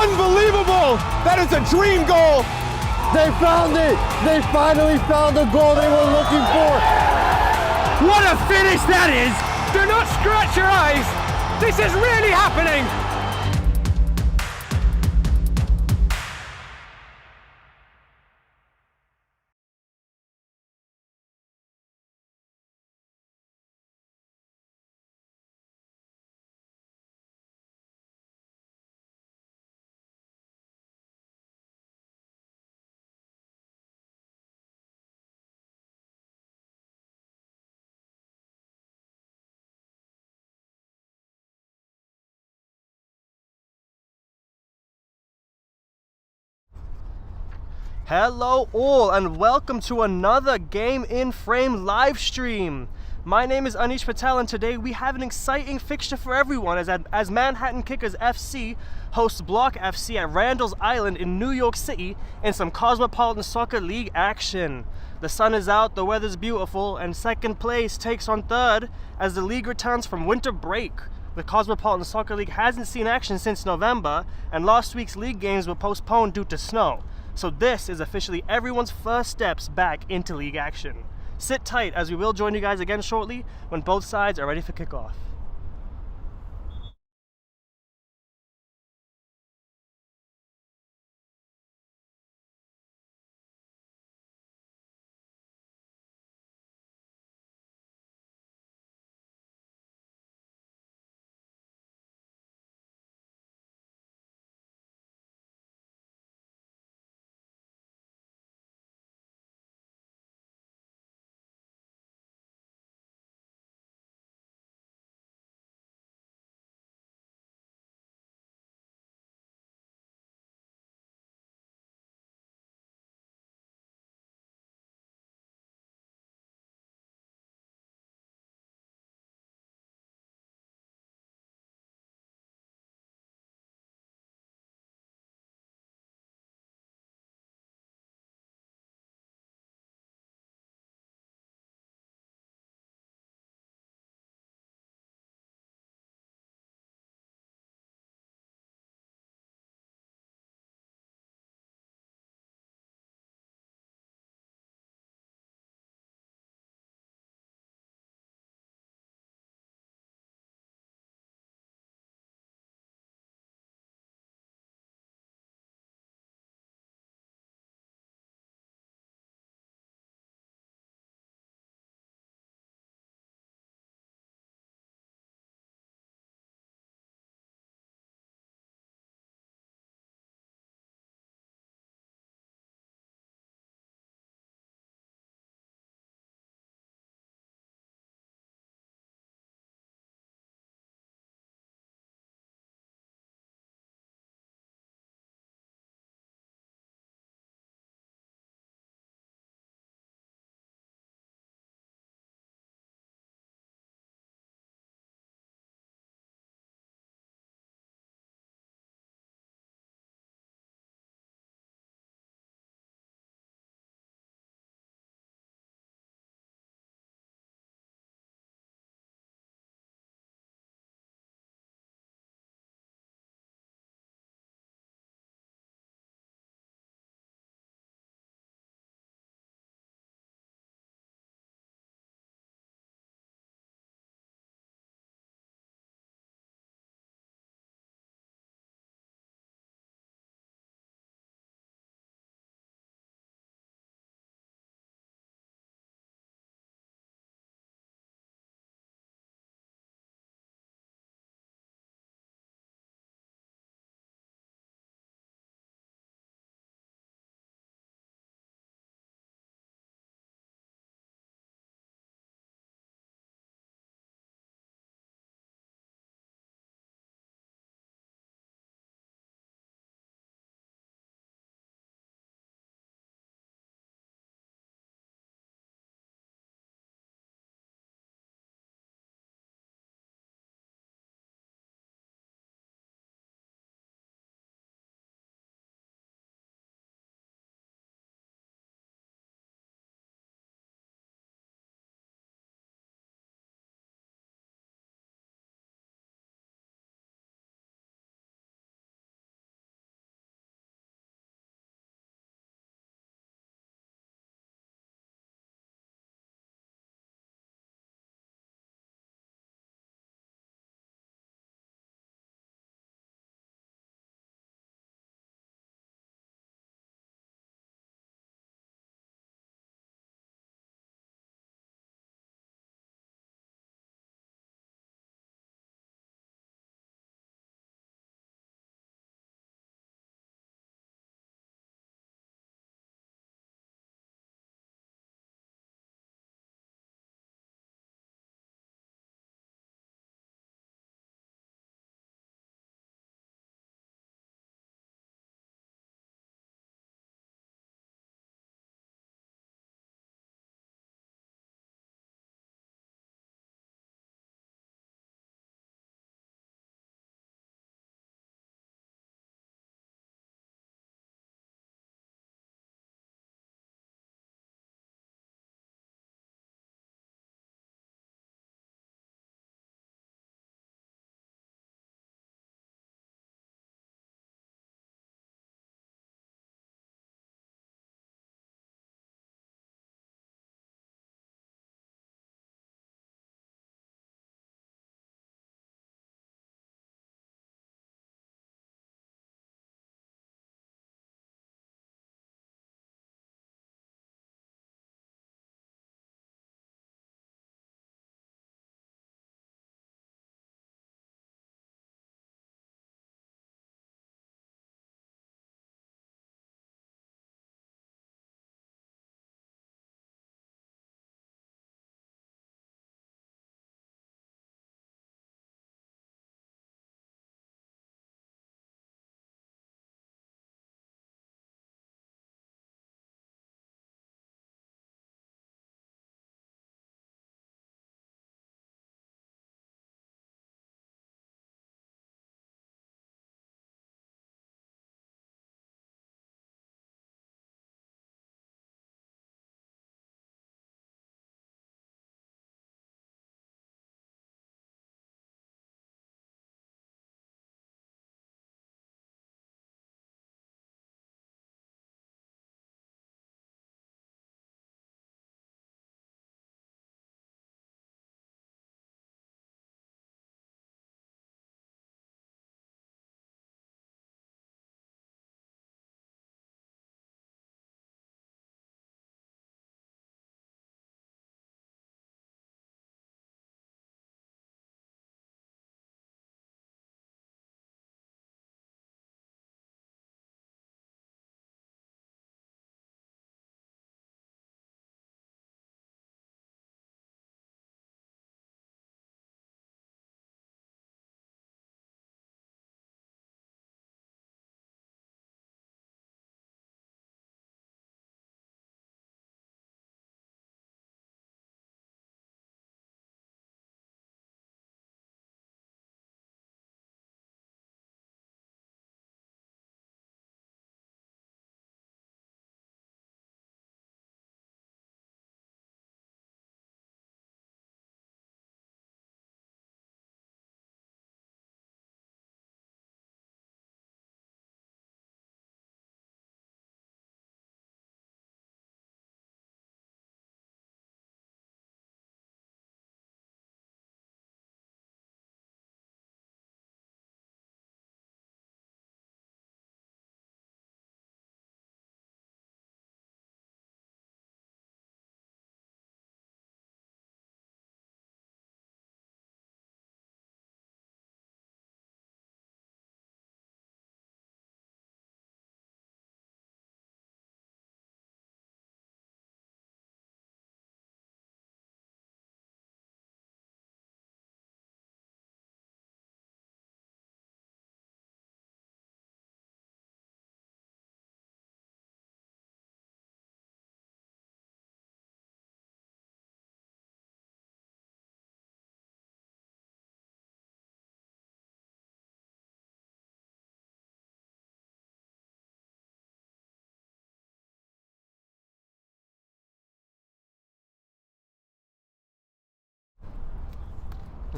Unbelievable! That is a dream goal! They found it! They finally found the goal they were looking for! What a finish that is! Do not scratch your eyes! This is really happening! Hello all and welcome to another Game in Frame live stream. My name is Anish Patel and today we have an exciting fixture for everyone as Manhattan Kickers FC hosts Block FC at Randall's Island in New York City in some Cosmopolitan Soccer League action. The sun is out, the weather's beautiful, and second place takes on third as the league returns from winter break. The Cosmopolitan Soccer League hasn't seen action since November, and last week's league games were postponed due to snow. So this is officially everyone's first steps back into league action. Sit tight as we will join you guys again shortly when both sides are ready for kickoff.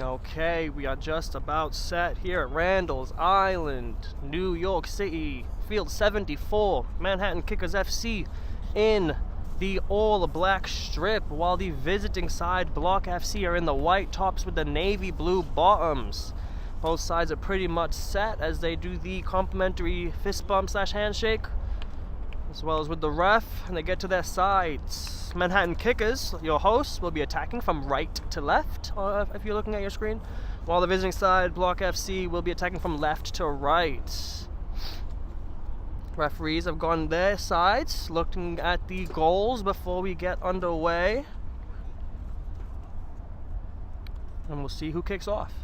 Okay, we are just about set here at Randall's Island, New York City, Field 74, Manhattan Kickers FC in the all-black strip, while the visiting side, Block FC, are in the white tops with the navy blue bottoms. Both sides are pretty much set as they do the complimentary fist bump / handshake, as well as with the ref, and they get to their sides. Manhattan Kickers, your hosts, will be attacking from right to left, if you're looking at your screen, while the visiting side, Block FC, will be attacking from left to right. Referees have gone their sides, looking at the goals before we get underway. And we'll see who kicks off.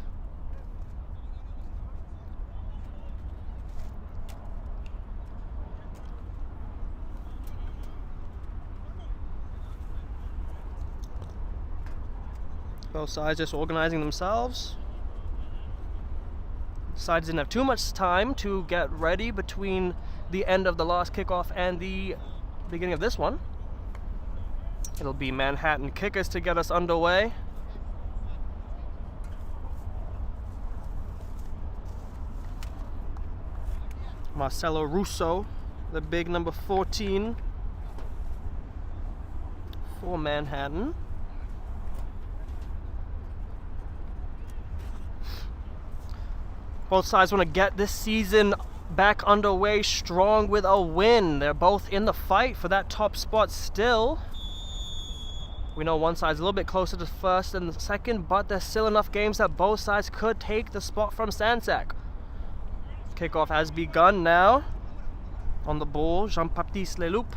Both sides just organizing themselves. Sides didn't have too much time to get ready between the end of the last kickoff and the beginning of this one. It'll be Manhattan Kickers to get us underway. Marcelo Russo, the big number 14 for Manhattan. Both sides want to get this season back underway strong with a win. They're both in the fight for that top spot still. We know one side's a little bit closer to first than the second, but there's still enough games that both sides could take the spot from Sansac. Kickoff has begun now. On the ball, Jean-Baptiste Leloup.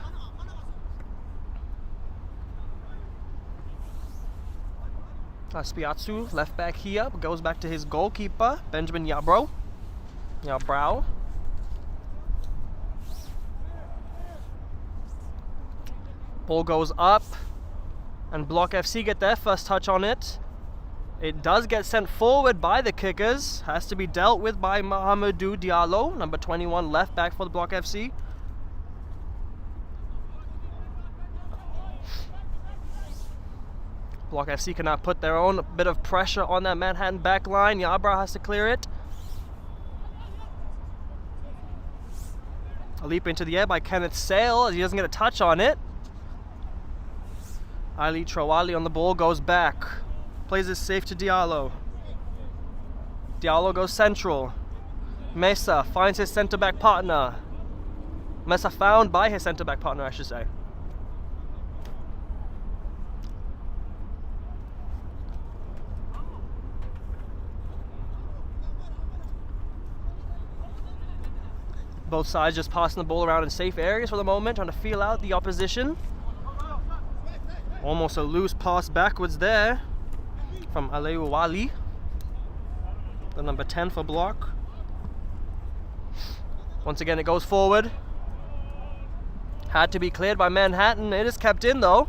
Spiatsu, left back here, goes back to his goalkeeper, Benjamin Yarbrough. Ball goes up, and Block FC get their first touch on it. It does get sent forward by the Kickers, has to be dealt with by Mahamadou Diallo, number 21, left back for the Block FC. Block FC cannot put their own bit of pressure on that Manhattan back line. Yarbrough has to clear it. A leap into the air by Kenneth Sale as he doesn't get a touch on it. Ali Trawali on the ball, goes back. Plays it safe to Diallo. Diallo goes central. Mesa finds his centre-back partner. Mesa found by his centre-back partner, I should say. Both sides just passing the ball around in safe areas for the moment, trying to feel out the opposition. Almost a loose pass backwards there from Aleu Wali, the number 10 for Block. Once again it goes forward. Had to be cleared by Manhattan. It is kept in though.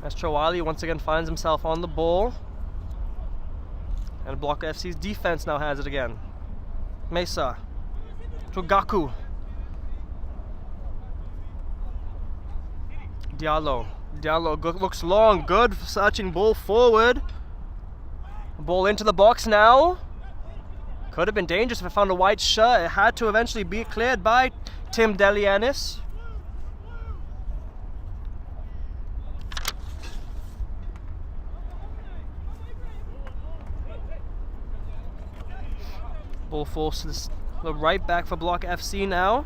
As Trawali once again finds himself on the ball. And Block FC's defense now has it again. Mesa. Tugaku. Diallo. Diallo looks long. Good searching ball forward. Ball into the box now. Could have been dangerous if it found a white shirt. It had to eventually be cleared by Tim Delianis. Ball forces the right back for Block FC now.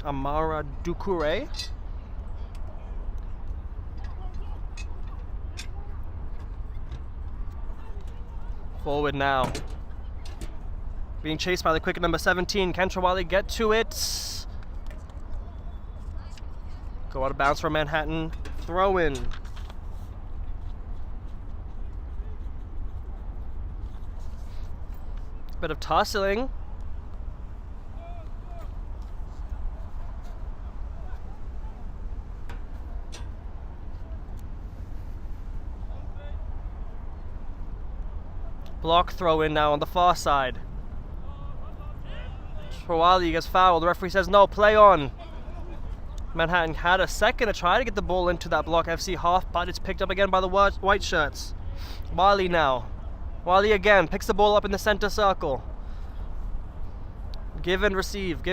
Amara Dukure. Forward now. Being chased by the quick number 17. Can Trawali get to it? Go out of bounds for Manhattan. Throw in. Bit of tussling. Block throw in now on the far side. Trawali gets fouled. The referee says no, play on. Manhattan had a second to try to get the ball into that Block FC half, but it's picked up again by the white shirts. Wally now. Wally again picks the ball up in the center circle. Give and receive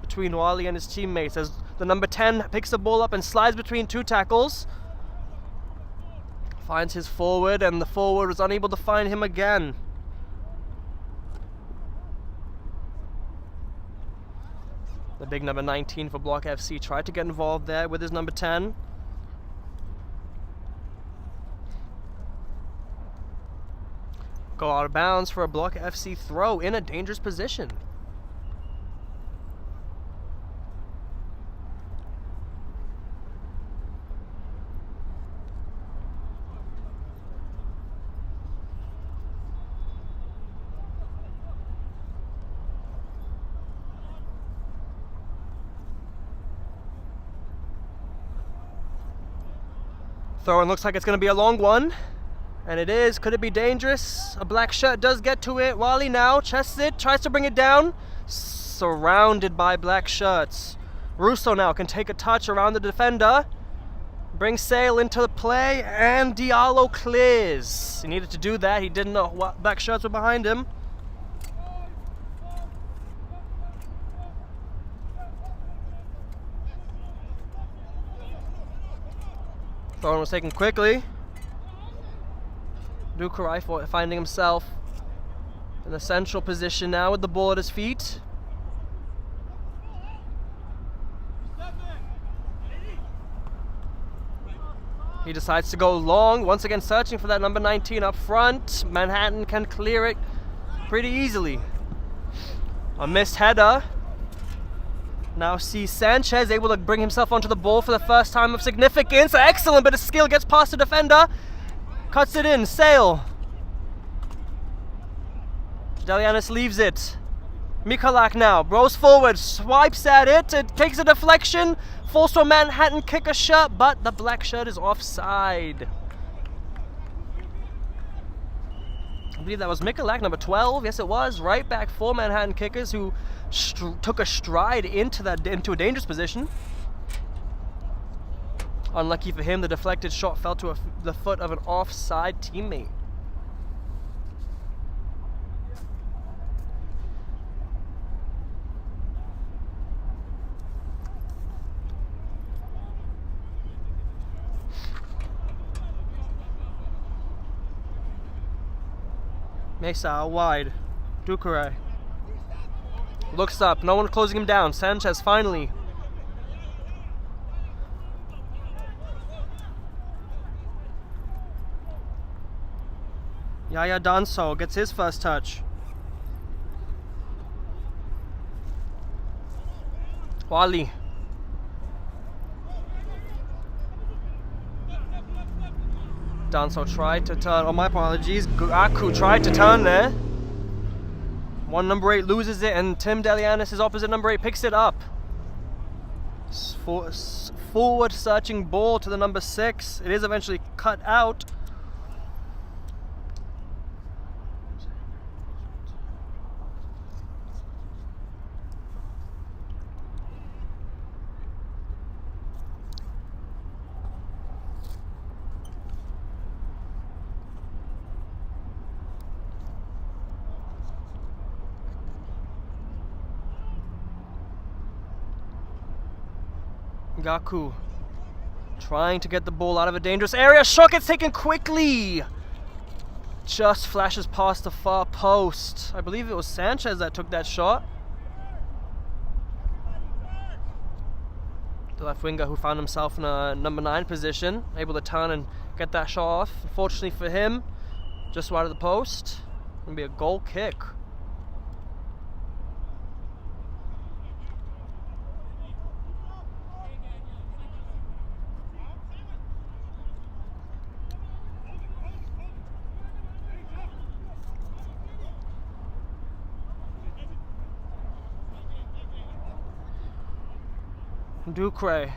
between Wally and his teammates as the number 10 picks the ball up and slides between two tackles. Finds his forward, and the forward was unable to find him again. The big number 19 for Block FC tried to get involved there with his number 10. Go out of bounds for a Block FC throw in a dangerous position. Throw-in looks like it's going to be a long one. And it is. Could it be dangerous? A black shirt does get to it. Wally now chests it, tries to bring it down. Surrounded by black shirts. Russo now can take a touch around the defender. Brings Sale into the play, and Diallo clears. He needed to do that. He didn't know what black shirts were behind him. Throw-in was taken quickly. Dukarai finding himself in a central position now with the ball at his feet. He decides to go long, once again searching for that number 19 up front. Manhattan can clear it pretty easily. A missed header. Now sees Sanchez able to bring himself onto the ball for the first time of significance. Excellent bit of skill, gets past the defender. Cuts it in, Sale. Delianis leaves it. Mikulak now, rolls forward, swipes at it, it takes a deflection, falls to a Manhattan kicker shirt, but the black shirt is offside. I believe that was Mikulak, number 12, yes it was, right back for Manhattan kickers who took a stride into a dangerous position. Unlucky for him, the deflected shot fell to the foot of an offside teammate. Mesa out wide. Dukarai looks up, no one closing him down. Sanchez finally. Yaya Danso gets his first touch. Wally. Danso tried to turn, oh my apologies, Aku tried to turn there. One number 8 loses it, and Tim Delianis, his opposite number 8, picks it up. Forward searching ball to the number 6. It is eventually cut out. Gaku trying to get the ball out of a dangerous area. Shot gets taken quickly. Just flashes past the far post. I believe it was Sanchez that took that shot. The left winger who found himself in a number 9 position, able to turn and get that shot off. Unfortunately for him, just wide of the post. Gonna be a goal kick. Ducre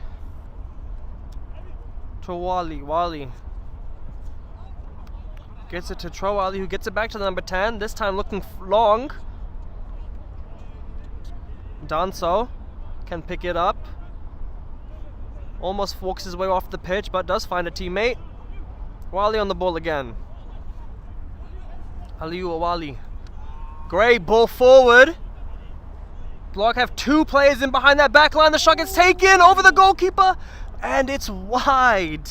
to Wally gets it to Trowali, who gets it back to the number 10, this time looking long. Danso can pick it up. Almost walks his way off the pitch, but does find a teammate. Wally on the ball again. Aliou Wally. Great ball forward. Block have two players in behind that back line. The shot gets taken over the goalkeeper, and it's wide.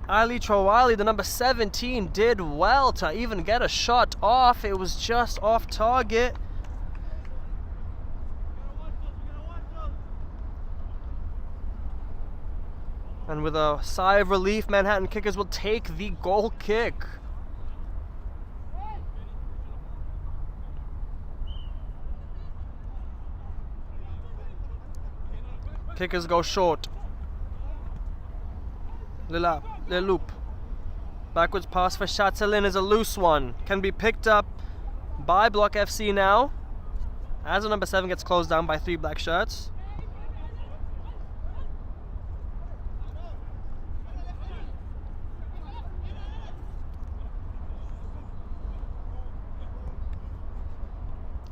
Ali Trawali, the number 17, did well to even get a shot off. It was just off target. And with a sigh of relief, Manhattan Kickers will take the goal kick. Kickers go short. Le loop. Backwards pass for Chatelain is a loose one. Can be picked up by Block FC now. As the number 7 gets closed down by 3 black shirts.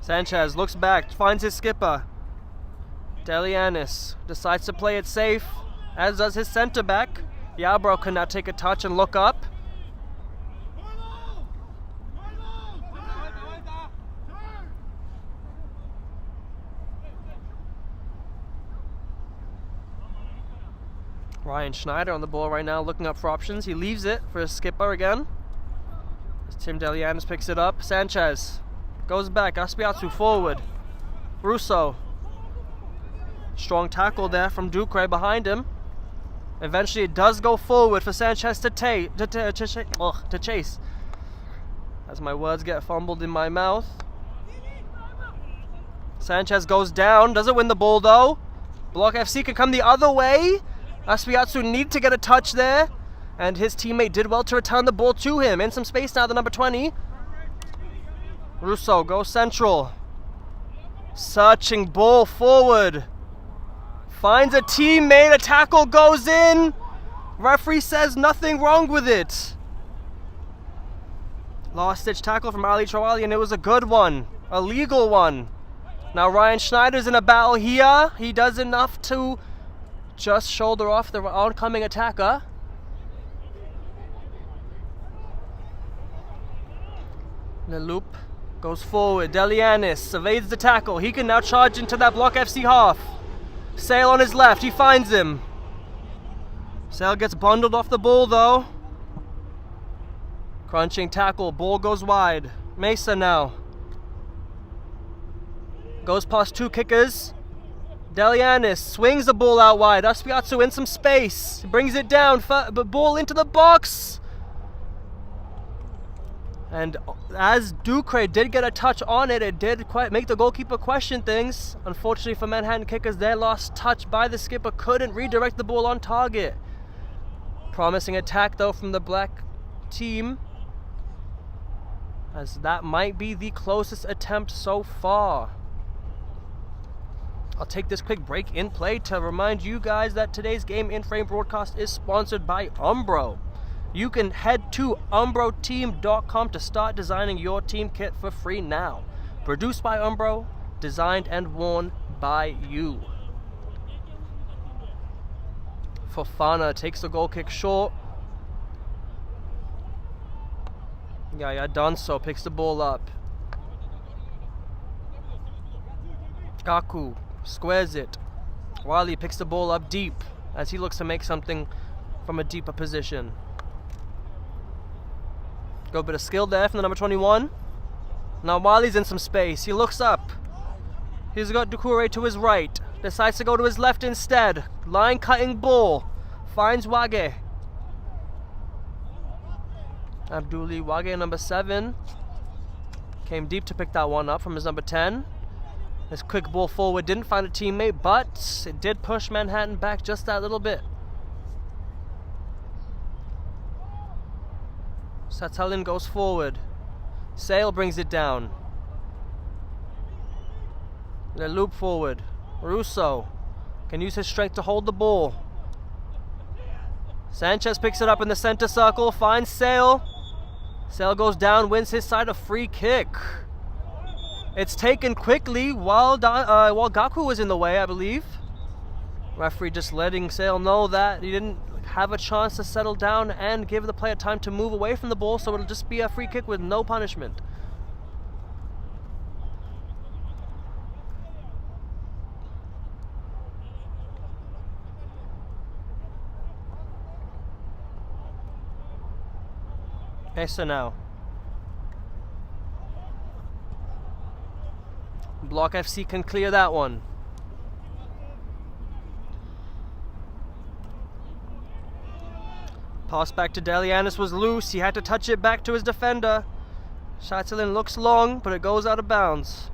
Sanchez looks back, finds his skipper. Delianis decides to play it safe, as does his center back. Yarbrough can now take a touch and look up. Ryan Schneider on the ball right now, looking up for options. He leaves it for his skipper again. As Tim Delianis picks it up. Sanchez goes back. Aspiatu forward. Russo. Strong tackle there from Ducre behind him. Eventually it does go forward for Sanchez to chase. As my words get fumbled in my mouth. Sanchez goes down. Doesn't win the ball though. Block FC can come the other way. Aspiatu need to get a touch there. And his teammate did well to return the ball to him. In some space now, the number 20. Russo goes central. Searching ball forward. Finds a teammate, a tackle goes in. Referee says nothing wrong with it. Last ditch tackle from Ali Trawali, and it was a good one. A legal one. Now Ryan Schneider's in a battle here. He does enough to just shoulder off the oncoming attacker. The loop goes forward. Delianis evades the tackle. He can now charge into that Block FC half. Sale on his left, he finds him. Sale gets bundled off the ball though. Crunching tackle, ball goes wide. Mesa now. Goes past 2 kickers. Delianis swings the ball out wide. Aspiatu in some space. Brings it down, but ball into the box. And as Ducre did get a touch on it, it did quite make the goalkeeper question things. Unfortunately for Manhattan Kickers, their last touch by the skipper couldn't redirect the ball on target. Promising attack though from the black team, as that might be the closest attempt so far. I'll take this quick break in play to remind you guys that today's Game in Frame broadcast is sponsored by Umbro. You can head to umbroteam.com to start designing your team kit for free now. Produced by Umbro, designed and worn by you. Fofana takes the goal kick short. Yaya Danso picks the ball up. Gaku squares it. Wally picks the ball up deep as he looks to make something from a deeper position. Go a bit of skill there from the number 21. Now Wali's in some space. He looks up. He's got Ducure to his right. Decides to go to his left instead. Line cutting ball. Finds Wage. Abduli Wage, number 7. Came deep to pick that one up from his number 10. His quick ball forward didn't find a teammate, but it did push Manhattan back just that little bit. Chatelain goes forward. Sale brings it down. The loop forward. Russo can use his strength to hold the ball. Sanchez picks it up in the center circle, finds Sale. Sale goes down, wins his side a free kick. It's taken quickly while Gaku was in the way, I believe. Referee just letting Sale know that he didn't have a chance to settle down and give the player time to move away from the ball, so it'll just be a free kick with no punishment. Okay, so now Block FC can clear that one. Pass back to Delianis was loose. He had to touch it back to his defender. Chatelain looks long, but it goes out of bounds.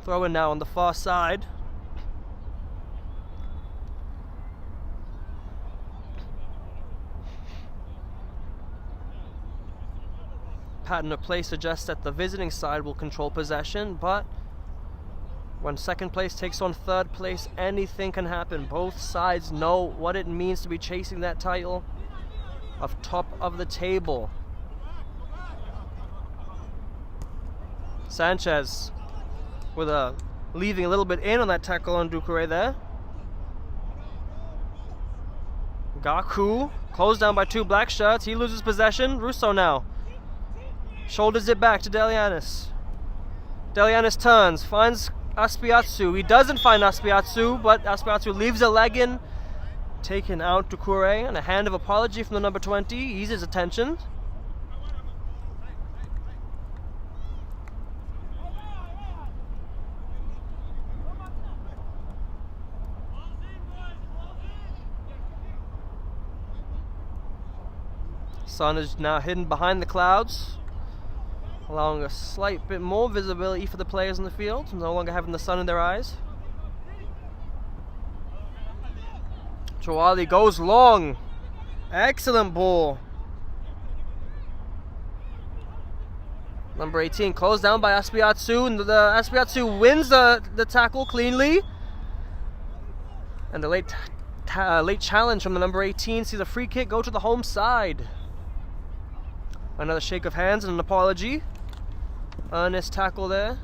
Throw in now on the far side. Pattern of play suggests that the visiting side will control possession, but when second place takes on third place, anything can happen. Both sides know what it means to be chasing that title of top of the table. Sanchez with leaving a little bit in on that tackle on Doucouré there. Gaku closed down by two black shirts. He loses possession. Russo now shoulders it back to Delianis. Delianis turns, finds Aspiatsu. He doesn't find Aspiatsu, but Aspiatsu leaves a leg in. Taken out to Doucouré, and a hand of apology from the number 20 eases attention. Sun is now hidden behind the clouds, allowing a slight bit more visibility for the players in the field, no longer having the sun in their eyes. Chouali goes long. Excellent ball. Number 18 closed down by Aspiatsu, and the Aspiatsu wins the tackle cleanly. And the late challenge from the number 18 sees a free kick go to the home side. Another shake of hands and an apology. Earnest tackle there.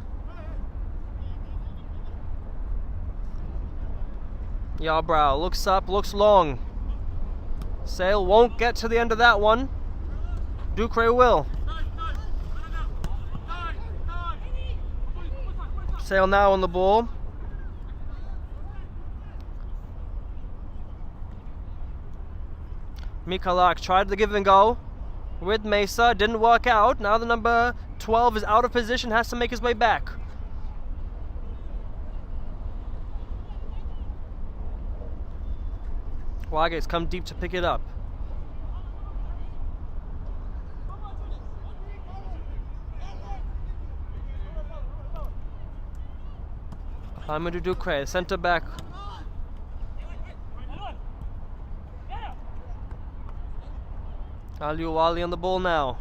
Yarbrow looks up, looks long. Sale won't get to the end of that one. Doucouré will. Sale now on the ball. Mikalak tried the give and go with Mesa, didn't work out. Now the number 12 is out of position, has to make his way back. Wage's come deep to pick it up. Amadou Doucouré, center back. Aliouali on the ball now.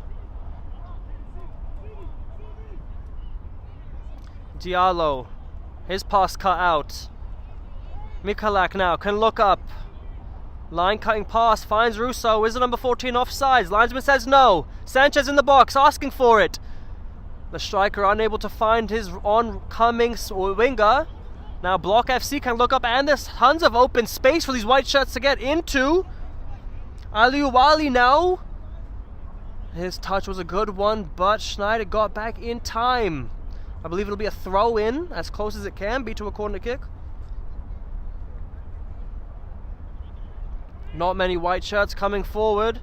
Diallo, his pass cut out. Mikalak now can look up. Line cutting pass, finds Russo. Is the number 14 offsides? Linesman says no. Sanchez in the box, asking for it. The striker unable to find his oncoming winger. Now Block FC can look up, and there's tons of open space for these white shirts to get into. Aliouali now. His touch was a good one, but Schneider got back in time. I believe it'll be a throw in, as close as it can be to a corner kick. Not many white shirts coming forward.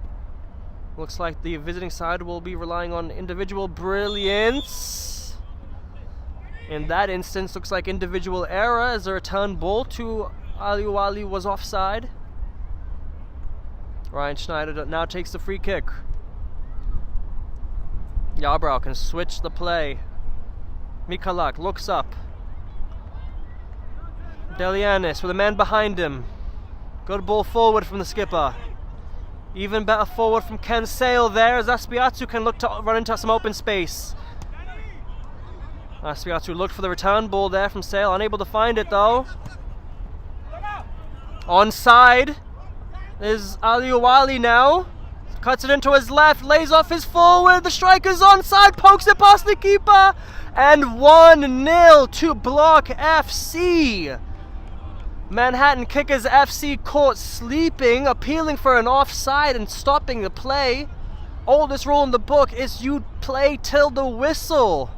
Looks like the visiting side will be relying on individual brilliance. In that instance, looks like individual error as a return ball to Aliouali was offside. Ryan Schneider now takes the free kick. Yarbrow can switch the play. Mikalak looks up. Delianis with a man behind him. Good ball forward from the skipper. Even better forward from Ken Sale there, as Aspiatsu can look to run into some open space. Aspiatsu looked for the return ball there from Sale, unable to find it though. Onside is Aliouali now. Cuts it into his left, lays off his forward. The striker's onside, pokes it past the keeper. And 1-0 to Block FC. Manhattan Kickers FC caught sleeping, appealing for an offside and stopping the play. Oldest rule in the book is you play till the whistle.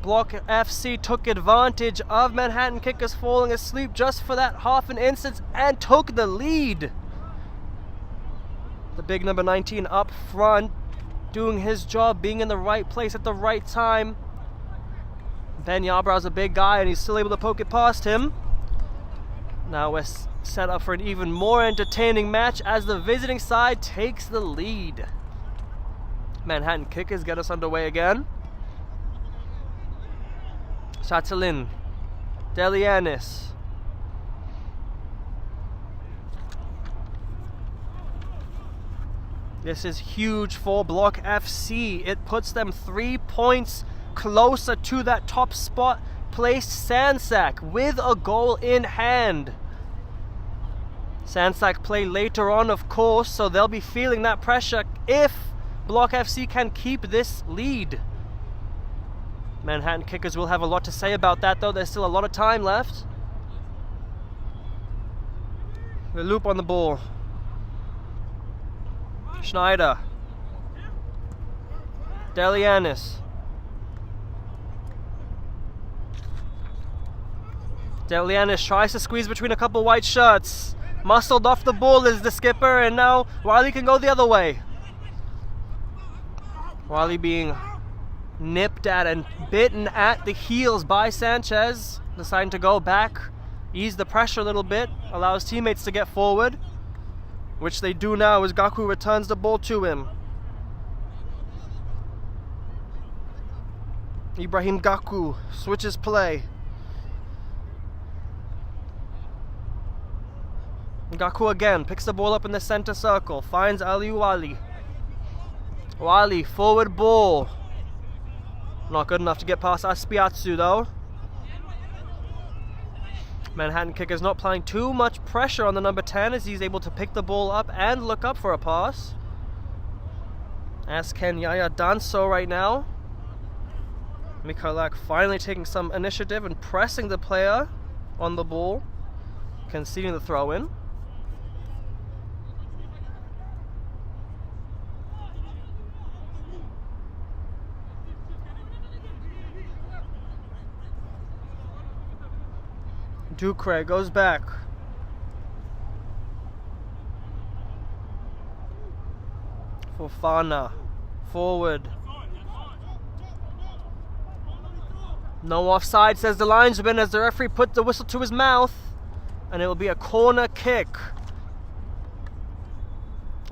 Block FC took advantage of Manhattan Kickers falling asleep just for that half an instant and took the lead. The big number 19 up front, doing his job, being in the right place at the right time. Ben Yabrow's a big guy and he's still able to poke it past him. Now we're set up for an even more entertaining match as the visiting side takes the lead. Manhattan Kickers get us underway again. Chatelain, Delianis. This is huge for Block FC. It puts them 3 points closer to that top spot placed Sansack with a goal in hand. Sansack play later on, of course, so they'll be feeling that pressure if Block FC can keep this lead. Manhattan Kickers will have a lot to say about that, though. There's still a lot of time left. The loop on the ball. Schneider. Delianis. Delianis tries to squeeze between a couple white shirts. Muscled off the ball is the skipper, and now Wiley can go the other way. Wiley being nipped at and bitten at the heels by Sanchez, deciding to go back, ease the pressure a little bit, allows teammates to get forward, which they do now as Gaku returns the ball to him. Ibrahim Gaku switches play. Gaku again picks the ball up in the center circle, finds Ali Wali. Wali, forward ball. Not good enough to get past Aspiatsu though. Manhattan Kickers not applying too much pressure on the number 10 as he's able to pick the ball up and look up for a pass. As can Yaya Danso right now. Mikalak finally taking some initiative and pressing the player on the ball, conceding the throw in. Ducre goes back. Fofana forward. No offside, says the linesman as the referee put the whistle to his mouth, and it will be a corner kick.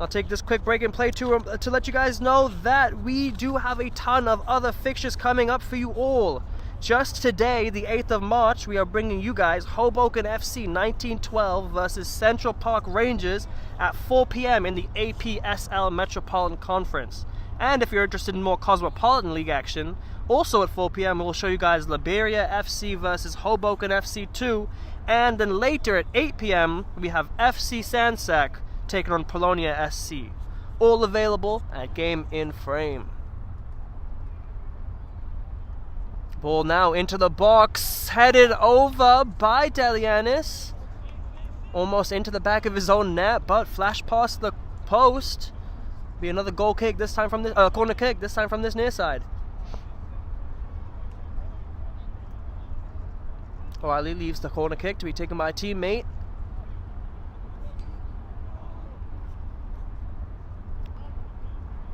I'll take this quick break and play to let you guys know that we do have a ton of other fixtures coming up for you all. Just today, the 8th of March, we are bringing you guys Hoboken FC 1912 versus Central Park Rangers at 4 p.m. in the APSL Metropolitan Conference. And if you're interested in more Cosmopolitan League action, also at 4 p.m. we'll show you guys Liberia FC versus Hoboken FC 2. And then later at 8 p.m. we have FC Sansack taking on Polonia SC. All available at Game in Frame. Ball now into the box, headed over by Delianis. Almost into the back of his own net, but flash past the post. Be another goal kick this time from this corner kick, this time from this near side. O'Reilly leaves the corner kick to be taken by a teammate.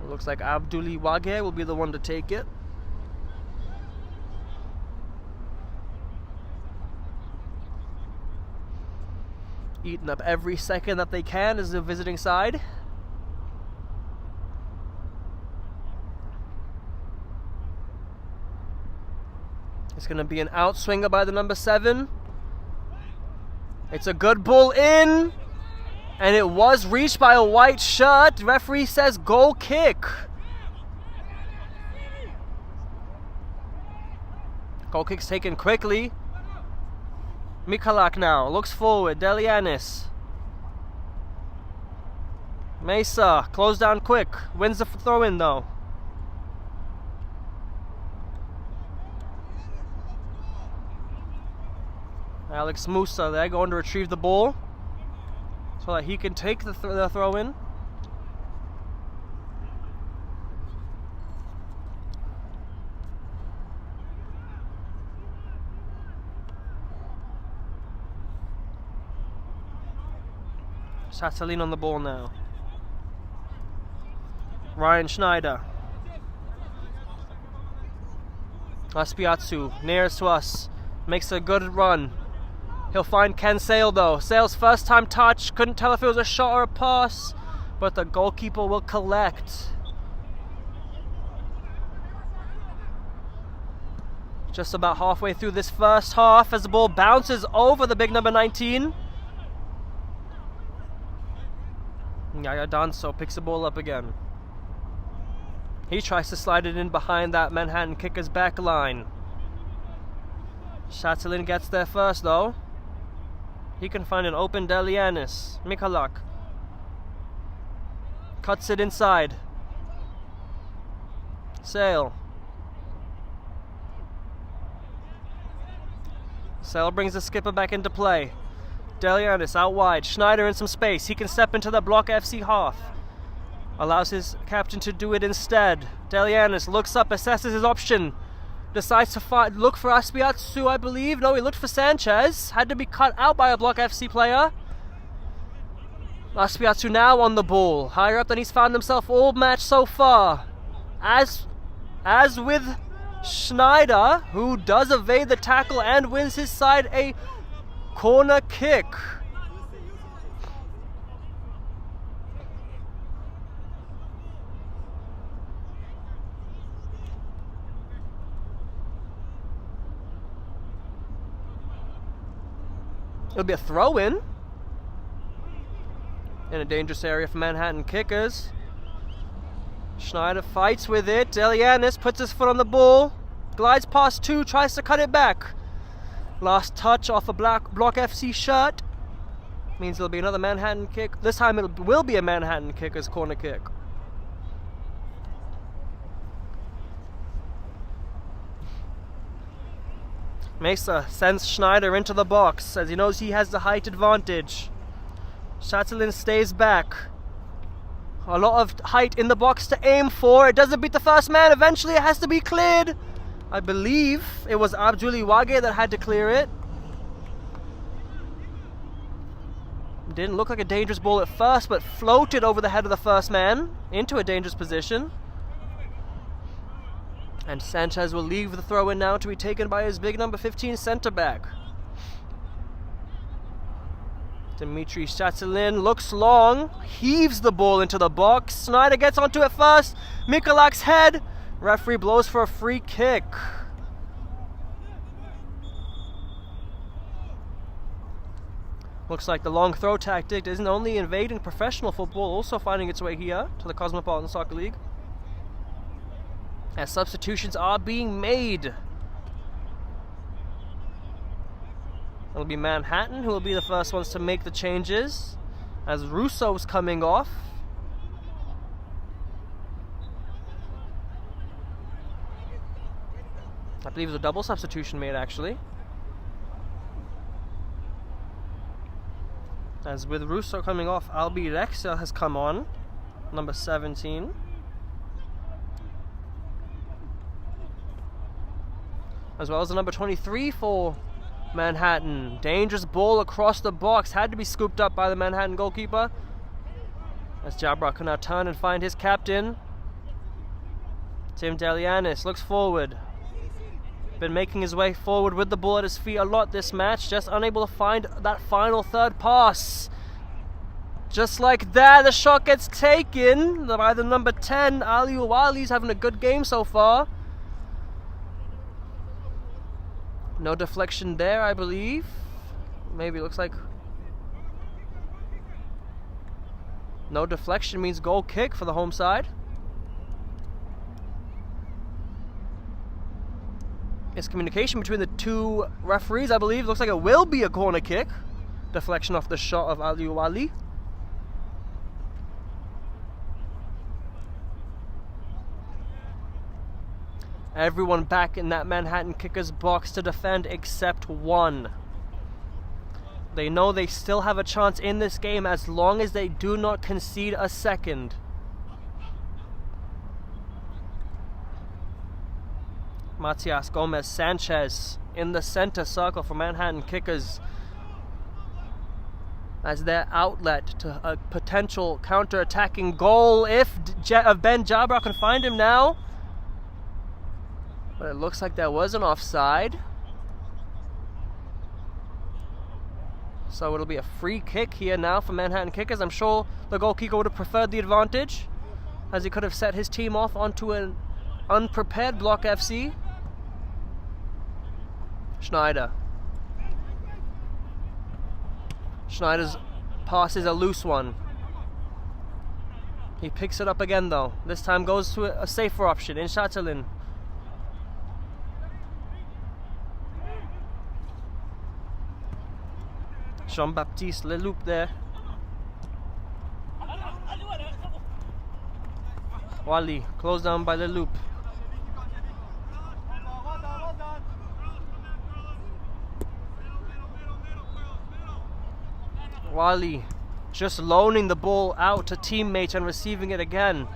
It looks like Abduli Wage will be the one to take it. Eating up every second that they can as the visiting side. It's going to be an outswinger by the number 7. It's a good ball in. And it was reached by a white shirt. Referee says goal kick. Goal kick's taken quickly. Mikalak now looks forward. Delianis. Mesa closed down quick. Wins the throw in though. Alex Musa there going to retrieve the ball so that he can take the throw in. Chatelain on the ball now. Ryan Schneider. Aspiatsu nearest to us. Makes a good run. He'll find Ken Sale though. Sale's first time touch. Couldn't tell if it was a shot or a pass. But the goalkeeper will collect. Just about halfway through this first half as the ball bounces over the big number 19. Yaya Danso picks the ball up again. He tries to slide it in behind that Manhattan kicker's back line. Chatelain gets there first though. He can find an open Delianis. Mikalak cuts it inside. Sale. Sale brings the skipper back into play. Delianis out wide. Schneider in some space. He can step into the Block FC half. Allows his captain to do it instead. Delianis looks up, assesses his option. Decides to look for Aspiatsu, I believe. No, he looked for Sanchez. Had to be cut out by a Block FC player. Aspiatsu now on the ball. Higher up than he's found himself all match so far. As with Schneider, who does evade the tackle and wins his side a corner kick. It'll be a throw-in in a dangerous area for Manhattan kickers. Schneider fights with it. Delianis puts his foot on the ball. Glides past two, tries to cut it back. Last touch off a Block FC shirt. Means it'll be another Manhattan kick. This time it will be a Manhattan kicker's corner kick. Mesa sends Schneider into the box as he knows he has the height advantage. Chatelain stays back. A lot of height in the box to aim for. It doesn't beat the first man. Eventually it has to be cleared. I believe it was Abduli Wage that had to clear it. Didn't look like a dangerous ball at first, but floated over the head of the first man into a dangerous position. And Sanchez will leave the throw-in now to be taken by his big number 15 centre-back. Dimitri Chatelain looks long, heaves the ball into the box. Schneider gets onto it first. Mikalak's head. Referee blows for a free kick. Looks like the long throw tactic isn't only invading professional football, also finding its way here to the Cosmopolitan Soccer League. As substitutions are being made. It'll be Manhattan who will be the first ones to make the changes, as Russo's coming off. I believe it was a double substitution made actually. As with Russo coming off, Albi Rexel has come on, number 17. As well as the number 23 for Manhattan. Dangerous ball across the box. Had to be scooped up by the Manhattan goalkeeper. As Jabra can now turn and find his captain. Tim Delianis looks forward. Been making his way forward with the ball at his feet a lot this match. Just unable to find that final third pass. Just like that, the shot gets taken by the number 10. Ali Uwali's having a good game so far. No deflection there, I believe. Maybe it looks like no deflection means goal kick for the home side. It's communication between the two referees, I believe. Looks like it will be a corner kick. Deflection off the shot of Ali Uwali. Everyone back in that Manhattan kicker's box to defend except one. They know they still have a chance in this game as long as they do not concede a second. Matias Gomez Sanchez in the center circle for Manhattan Kickers as their outlet to a potential counter-attacking goal if Ben Jabra can find him now. But it looks like there was an offside. So it'll be a free kick here now for Manhattan Kickers. I'm sure the goalkeeper would have preferred the advantage, as he could have set his team off onto an unprepared Block FC. Schneider's pass is a loose one. He picks it up again though. This time goes to a safer option in Chatelain. Jean-Baptiste Leloup there. Wally, closed down by Leloup. Wally just loaning the ball out to teammates and receiving it again.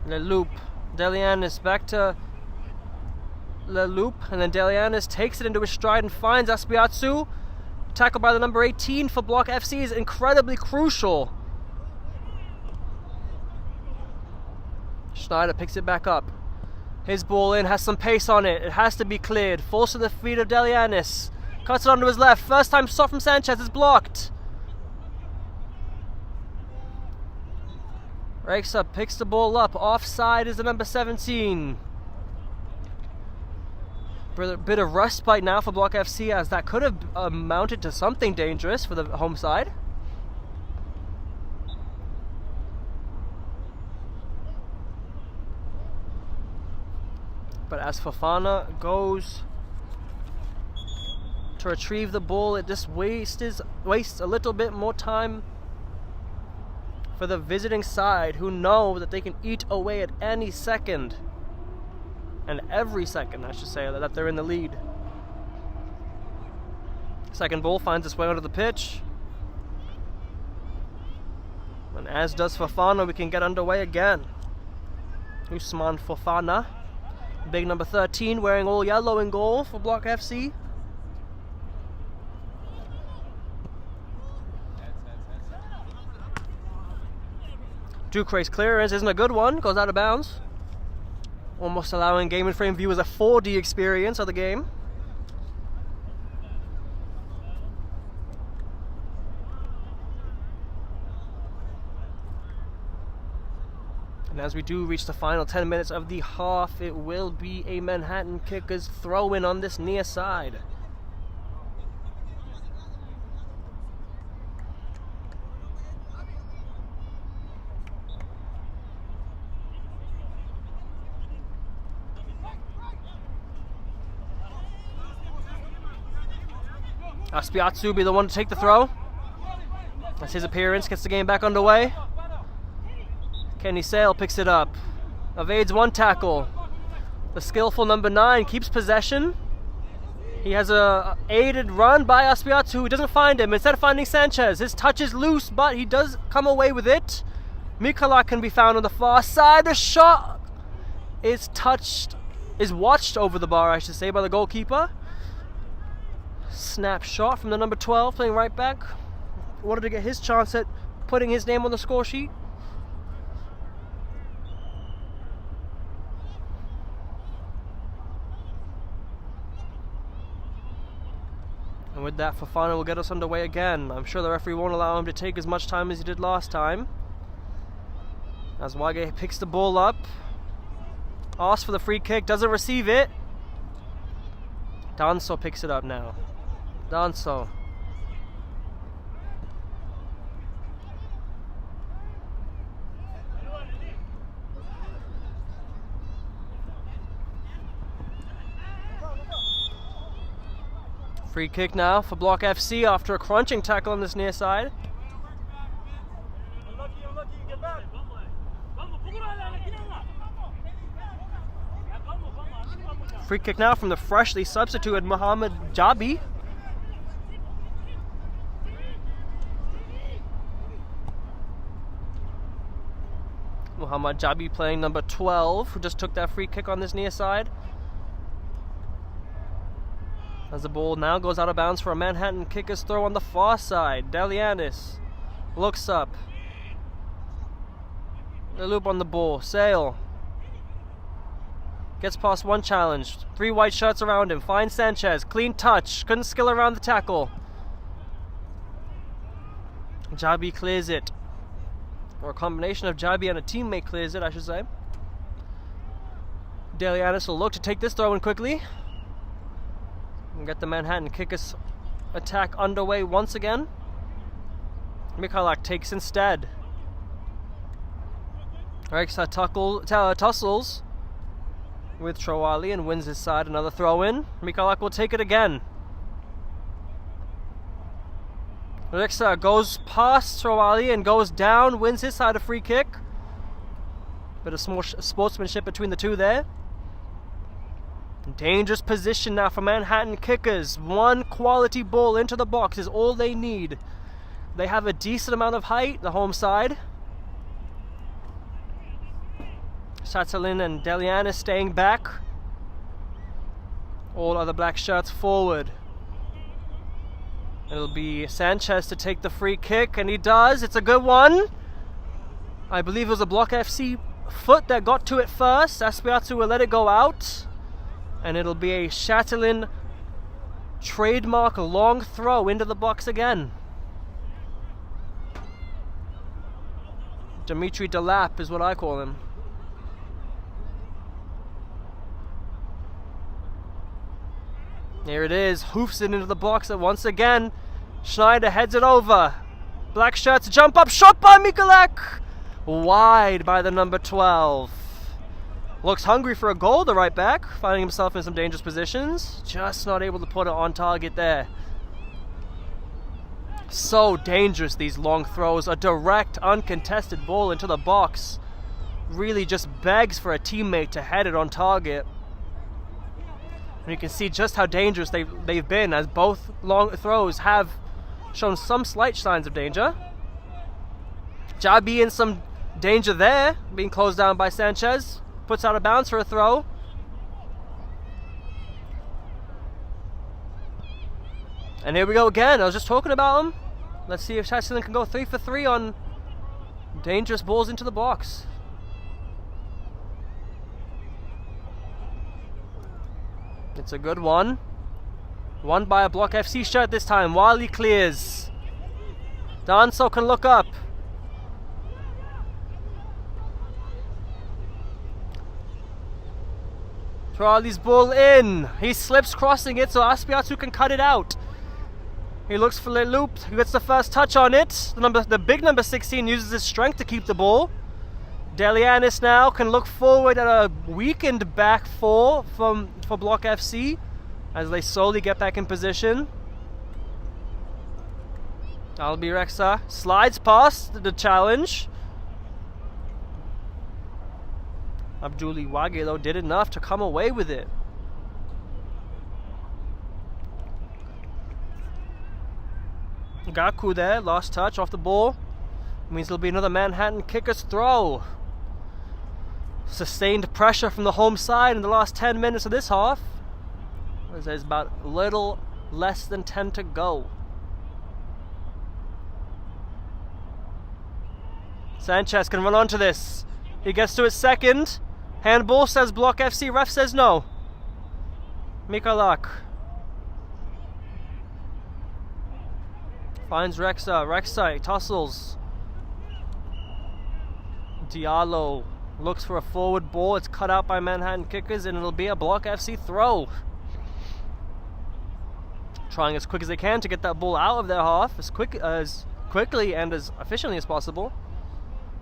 Leloup, Delianis back to Leloup, and then Delianis takes it into his stride and finds Aspiatsu. Tackled by the number 18 for Block FC is incredibly crucial. Schneider picks it back up. His ball in, has some pace on it. It has to be cleared. Falls to the feet of Delianis. Cuts it onto his left. First time shot from Sanchez is blocked. Rakes up, picks the ball up. Offside is the number 17. Bit of respite now for Block FC, as that could have amounted to something dangerous for the home side. But as Fofana goes to retrieve the ball, it just wastes a little bit more time for the visiting side, who know that they can eat away at any second. And every second, I should say, that they're in the lead. Second ball finds its way onto the pitch. And as does Fofana, we can get underway again. Ousmane Fofana, big number 13, wearing all yellow in goal for Block FC. Ducre's clearance isn't a good one, goes out of bounds. Almost allowing Game and Frame viewers a 4D experience of the game. And as we do reach the final 10 minutes of the half, it will be a Manhattan Kickers throw-in on this near side. Aspiatsu be the one to take the throw. That's his appearance, gets the game back underway. Kenny Sale picks it up. Evades one tackle. The skillful number 9 keeps possession. He has a aided run by Aspiatsu, who doesn't find him. Instead of finding Sanchez, his touch is loose, but he does come away with it. Mikala can be found on the far side. The shot is watched over the bar, I should say, by the goalkeeper. Snapshot from the number 12 playing right back. Wanted to get his chance at putting his name on the score sheet. And with that, Fofana will get us underway again. I'm sure the referee won't allow him to take as much time as he did last time. As Wage picks the ball up. Asks for the free kick, doesn't receive it. Danso picks it up now. Danso. Free kick now for Block FC after a crunching tackle on this near side. Free kick now from the freshly substituted Mohamed Jabi. Mohamed Jabi playing number 12, who just took that free kick on this near side. As the ball now goes out of bounds for a Manhattan kicker's throw on the far side. Delianis looks up. The loop on the ball. Sale gets past one challenge. 3 white shirts around him. Finds Sanchez. Clean touch. Couldn't skill around the tackle. Jabi clears it. Or a combination of Jabi and a teammate clears it, I should say. Delianis will look to take this throw in quickly. And get the Manhattan kickers attack underway once again. Mikalak takes instead. Reksa tussles with Trawali and wins his side. Another throw in. Mikalak will take it again. Reksa goes past Trawali and goes down, wins his side a free kick. Bit of sportsmanship between the two there. Dangerous position now for Manhattan kickers. One quality ball into the box is all they need. They have a decent amount of height, the home side. Satalin and Delianis staying back. All other black shirts forward. It'll be Sanchez to take the free kick, and he does. It's a good one. I believe it was a Block FC foot that got to it first. Aspiatu will let it go out. And it'll be a Chatelain trademark long throw into the box again. Dimitri Delap is what I call him. Here it is, hoofs it into the box once again. Schneider heads it over. Black shirts jump up, shot by Mikalak. Wide by the number 12. Looks hungry for a goal, the right back, finding himself in some dangerous positions. Just not able to put it on target there. So dangerous, these long throws. A direct, uncontested ball into the box. Really just begs for a teammate to head it on target. And you can see just how dangerous they've been, as both long throws have shown some slight signs of danger. Jabi in some danger there, being closed down by Sanchez. Puts out of bounds for a throw. And here we go again. I was just talking about him. Let's see if Chatelain can go 3 for 3 on dangerous balls into the box. It's a good one. Won by a Block FC shirt this time. Wally clears. Danso can look up. Trawali's ball in. He slips crossing it so Aspiatu can cut it out. He looks for the loop. He gets the first touch on it. The big number 16 uses his strength to keep the ball. Delianis now can look forward at a weakened back four for Block FC as they slowly get back in position. Albi Reksa slides past the challenge. Abduli Wage though did enough to come away with it. Gaku there, last touch off the ball. Means there'll be another Manhattan kicker's throw. Sustained pressure from the home side in the last 10 minutes of this half. There's about a little less than 10 to go. Sanchez can run onto this. He gets to his second. Handball, says Block FC. Ref says no. Mikalak finds Reksa. Reksa tussles. Diallo looks for a forward ball. It's cut out by Manhattan kickers, and it'll be a Block FC throw. Trying as quick as they can to get that ball out of their half as quickly and as efficiently as possible.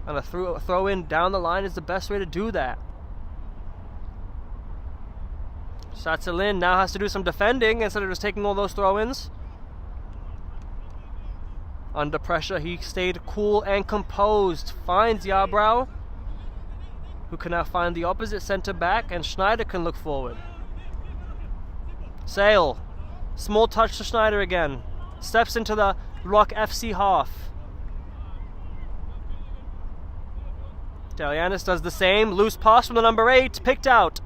And a throw in down the line is the best way to do that. Shatzalin now has to do some defending instead of just taking all those throw-ins. Under pressure, he stayed cool and composed. Finds Yarbrough, who can now find the opposite center back, and Schneider can look forward. Sale. Small touch to Schneider again. Steps into the Block FC half. Delianis does the same. Loose pass from the number 8. Picked out.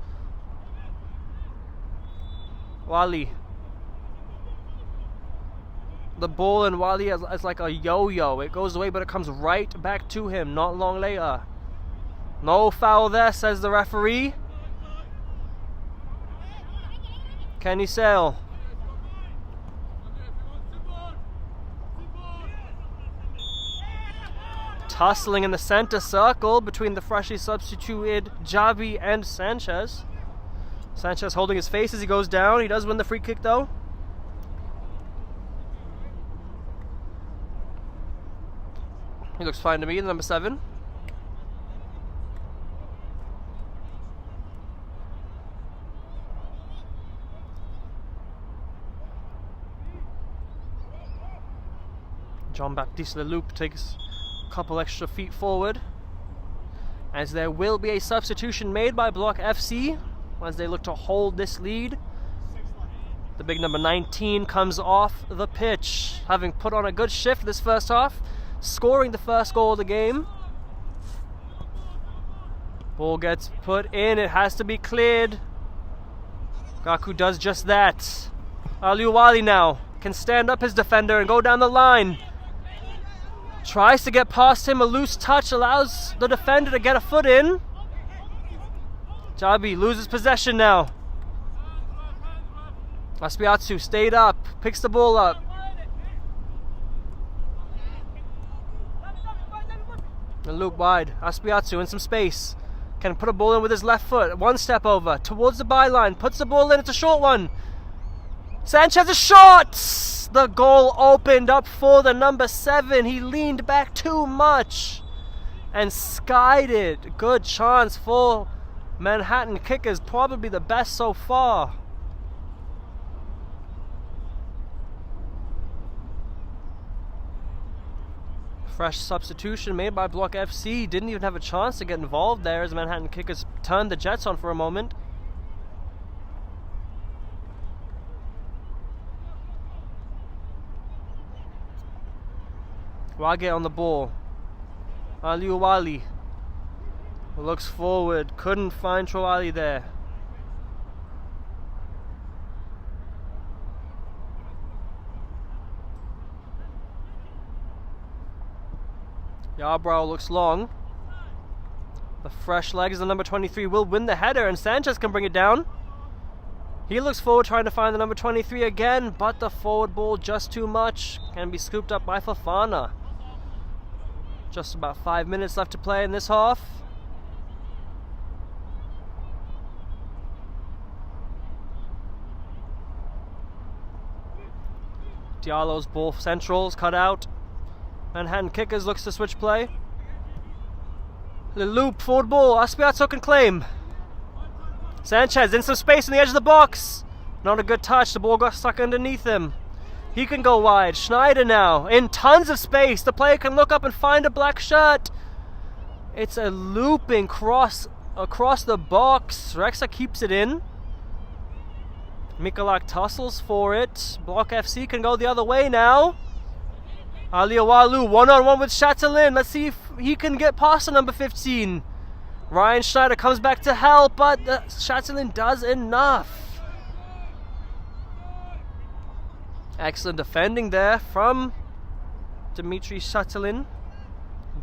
Wally. The ball in Wally is like a yo-yo. It goes away, but it comes right back to him not long later. No foul there, says the referee. Kenny Sale. Tussling in the center circle between the freshly substituted Javi and Sanchez. Sanchez holding his face as he goes down. He does win the free kick though. He looks fine to me, the number 7. Jean-Baptiste Leloup takes a couple extra feet forward, as there will be a substitution made by Block FC as they look to hold this lead. The big number 19 comes off the pitch, having put on a good shift this first half, scoring the first goal of the game. Ball gets put in, it has to be cleared. Gaku does just that. Aliouali now can stand up his defender and go down the line. Tries to get past him, a loose touch allows the defender to get a foot in. Jabi loses possession now. Aspiatsu stayed up, picks the ball up. And loop wide, Aspiatsu in some space. Can put a ball in with his left foot, one step over, towards the byline, puts the ball in, it's a short one. Sanchez's shot! The goal opened up for the number 7. He leaned back too much and skied it. Good chance for Manhattan Kickers, probably the best so far. Fresh substitution made by Block FC. Didn't even have a chance to get involved there as Manhattan Kickers turned the Jets on for a moment. Wage on the ball. Aliouali looks forward. Couldn't find Troali there. Yarbrough looks long. The fresh legs of the number 23 will win the header, and Sanchez can bring it down. He looks forward trying to find the number 23 again, but the forward ball just too much. Can be scooped up by Fofana. Just about 5 minutes left to play in this half. Diallo's ball centrals cut out. Manhattan Kickers looks to switch play. The loop, forward ball, Aspiazzo can claim. Sanchez in some space on the edge of the box. Not a good touch, the ball got stuck underneath him. He can go wide. Schneider now in tons of space. The player can look up and find a black shirt. It's a looping cross across the box. Rexa keeps it in. Mikolak tussles for it. Block FC can go the other way now. Aliouali one-on-one with Chatelain. Let's see if he can get past the number 15. Ryan Schneider comes back to help, but Chatelain does enough. Excellent defending there from Dimitri Chatelain.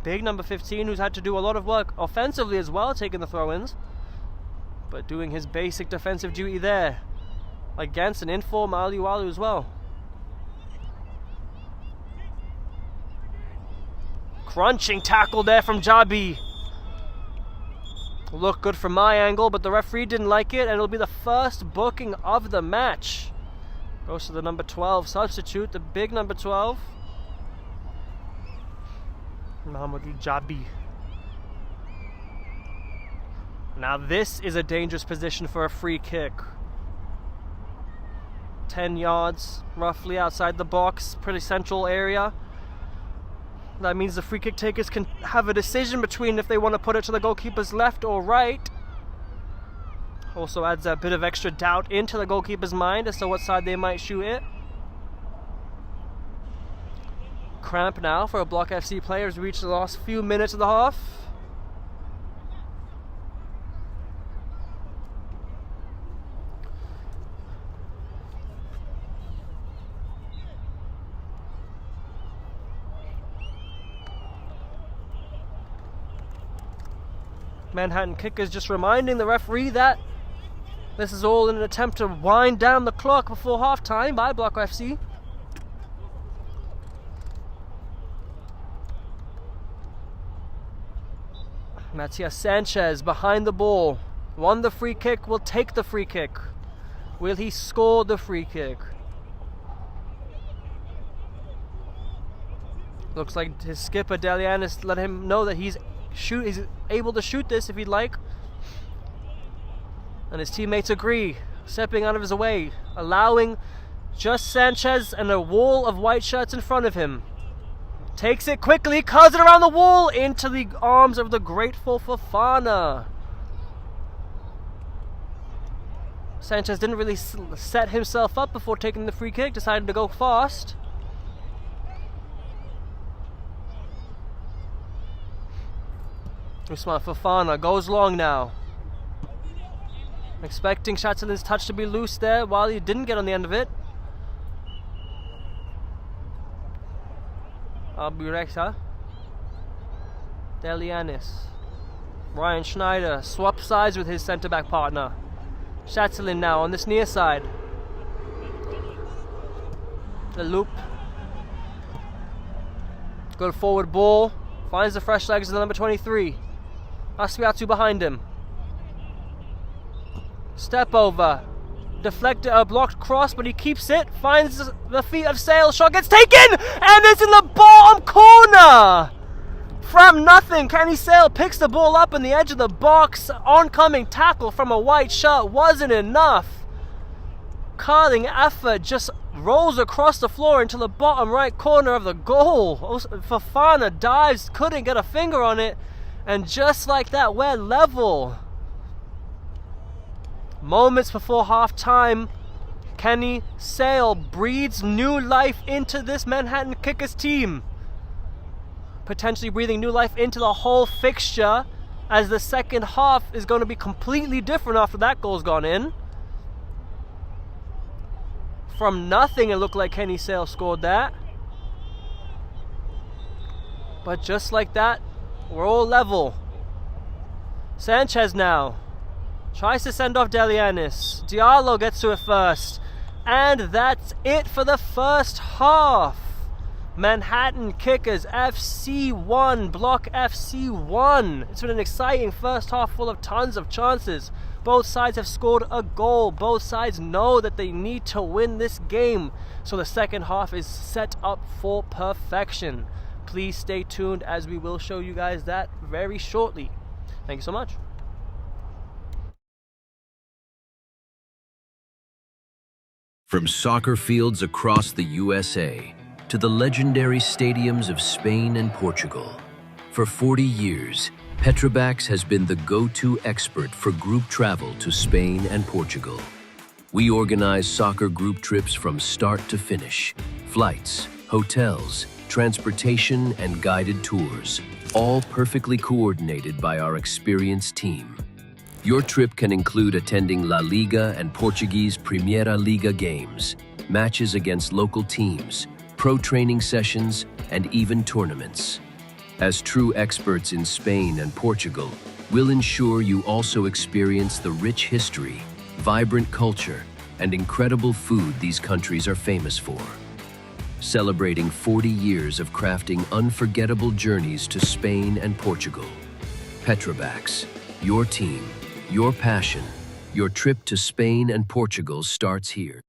Big number 15 who's had to do a lot of work offensively as well, taking the throw-ins, but doing his basic defensive duty there against an inform Aliouali as well. Crunching tackle there from Jabi. Looked good from my angle, but the referee didn't like it, and it'll be the first booking of the match. Goes to the number 12 substitute, the big number 12. Mahamadou Jabi. Now this is a dangerous position for a free kick. 10 yards roughly outside the box, pretty central area. That means the free kick takers can have a decision between if they want to put it to the goalkeeper's left or right. Also adds a bit of extra doubt into the goalkeeper's mind as to what side they might shoot it. Cramp now for a Block FC player as we reach the last few minutes of the half. Manhattan Kickers just reminding the referee that this is all in an attempt to wind down the clock before halftime by Block FC. Matias Sanchez behind the ball. Won the free kick, will take the free kick. Will he score the free kick? Looks like his skipper Delianis let him know that he's able to shoot this if he'd like. And his teammates agree, stepping out of his way, allowing just Sanchez and a wall of white shirts in front of him. Takes it quickly, curls it around the wall into the arms of the grateful Fofana. Sanchez didn't really set himself up before taking the free kick, decided to go fast. Usman Fofana goes long now. Expecting Chatelain's touch to be loose there while he didn't get on the end of it. Abureksa. Delianis. Ryan Schneider swaps sides with his centre-back partner. Chatelain now on this near side. The loop. Good forward ball. Finds the fresh legs of the number 23. Aspiatu behind him. Step over. Deflected, a blocked cross, but he keeps it. Finds the feet of Sale. Shot gets taken! And it's in the bottom corner! From nothing, Kenny Sale picks the ball up in the edge of the box. Oncoming tackle from a white shirt wasn't enough. Curling effort just rolls across the floor into the bottom right corner of the goal. Fofana dives, couldn't get a finger on it. And just like that, we're level. Moments before half-time, Kenny Sale breathes new life into this Manhattan Kickers team. Potentially breathing new life into the whole fixture, as the second half is going to be completely different after that goal's gone in. From nothing, it looked like Kenny Sale scored that. But just like that, we're all level. Sanchez now tries to send off Delianis. Diallo gets to it first. And that's it for the first half. Manhattan Kickers FC 1, Block FC 1. It's been an exciting first half full of tons of chances. Both sides have scored a goal. Both sides know that they need to win this game. So the second half is set up for perfection. Please stay tuned as we will show you guys that very shortly. Thank you so much. From soccer fields across the USA to the legendary stadiums of Spain and Portugal, for 40 years, Petrobax has been the go-to expert for group travel to Spain and Portugal. We organize soccer group trips from start to finish, flights, hotels, transportation, and guided tours, all perfectly coordinated by our experienced team. Your trip can include attending La Liga and Portuguese Primeira Liga games, matches against local teams, pro training sessions, and even tournaments. As true experts in Spain and Portugal, we'll ensure you also experience the rich history, vibrant culture, and incredible food these countries are famous for. Celebrating 40 years of crafting unforgettable journeys to Spain and Portugal. Petrobax, your team, your passion, your trip to Spain and Portugal starts here.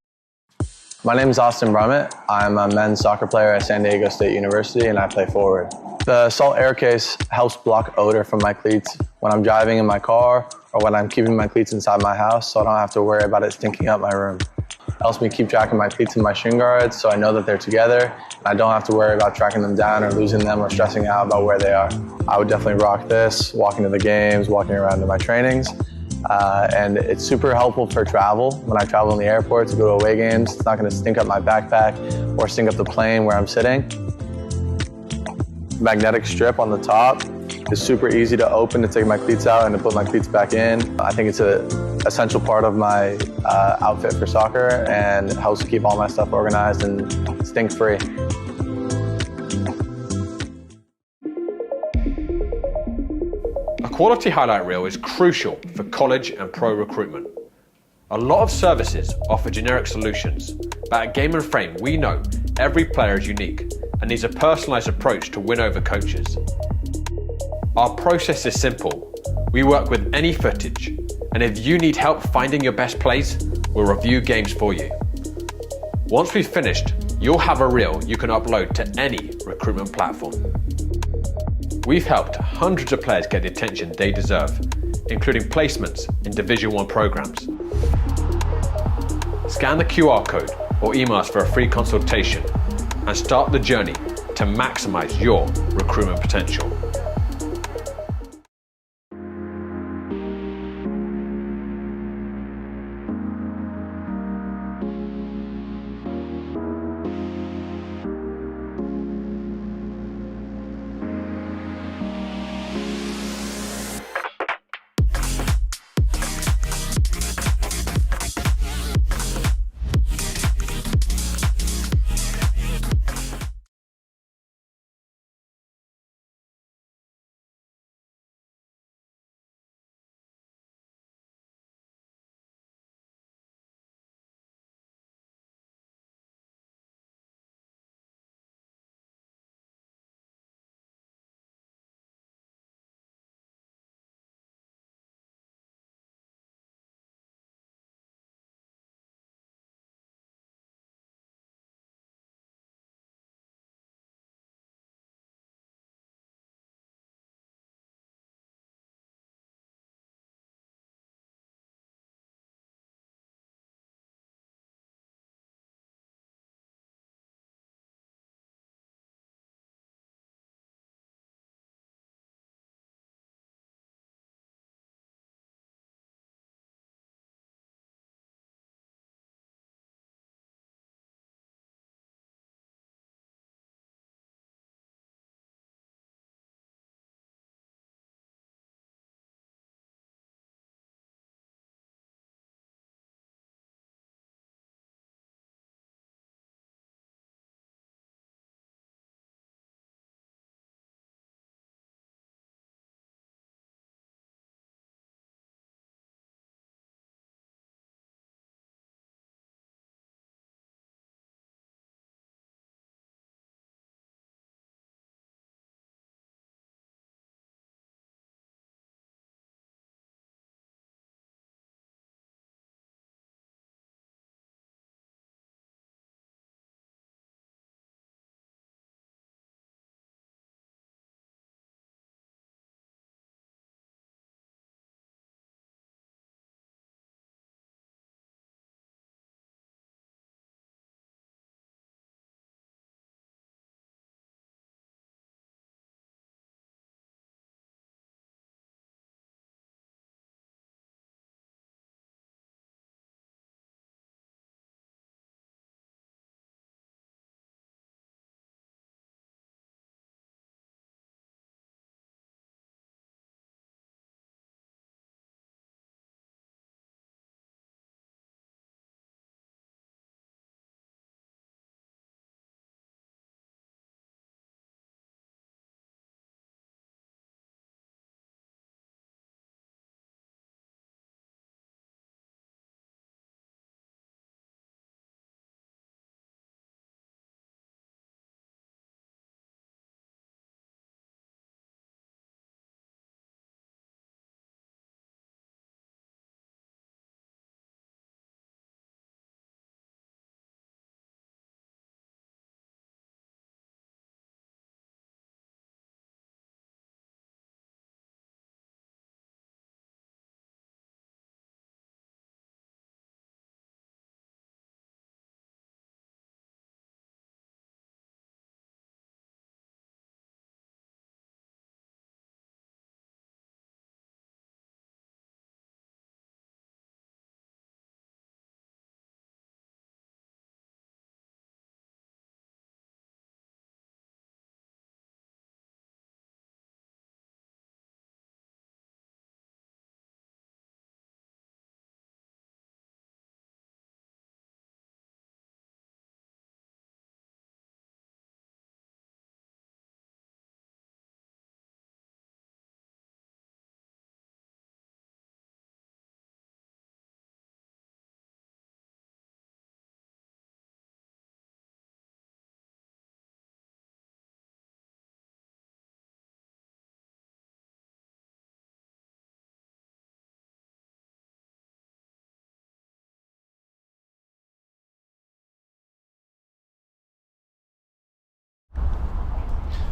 My name is Austin Brummett. I'm a men's soccer player at San Diego State University and I play forward. The Salt Air Case helps block odor from my cleats when I'm driving in my car or when I'm keeping my cleats inside my house so I don't have to worry about it stinking up my room. helps me keep track of my cleats and my shin guards so I know that they're together. I don't have to worry about tracking them down or losing them or stressing out about where they are. I would definitely rock this, walking to the games, walking around to my trainings. And it's super helpful for travel. When I travel in the airport to go to away games, it's not going to stink up my backpack or stink up the plane where I'm sitting. Magnetic strip on the top is super easy to open to take my cleats out and to put my cleats back in. I think it's an essential part of my outfit for soccer and helps keep all my stuff organized and stink-free. A quality highlight reel is crucial for college and pro recruitment. A lot of services offer generic solutions, but at Game & Frame we know every player is unique and needs a personalised approach to win over coaches. Our process is simple. We work with any footage, and if you need help finding your best plays, we'll review games for you. Once we've finished, you'll have a reel you can upload to any recruitment platform. We've helped hundreds of players get the attention they deserve, including placements in Division 1 programs. Scan the QR code or email us for a free consultation and start the journey to maximize your recruitment potential.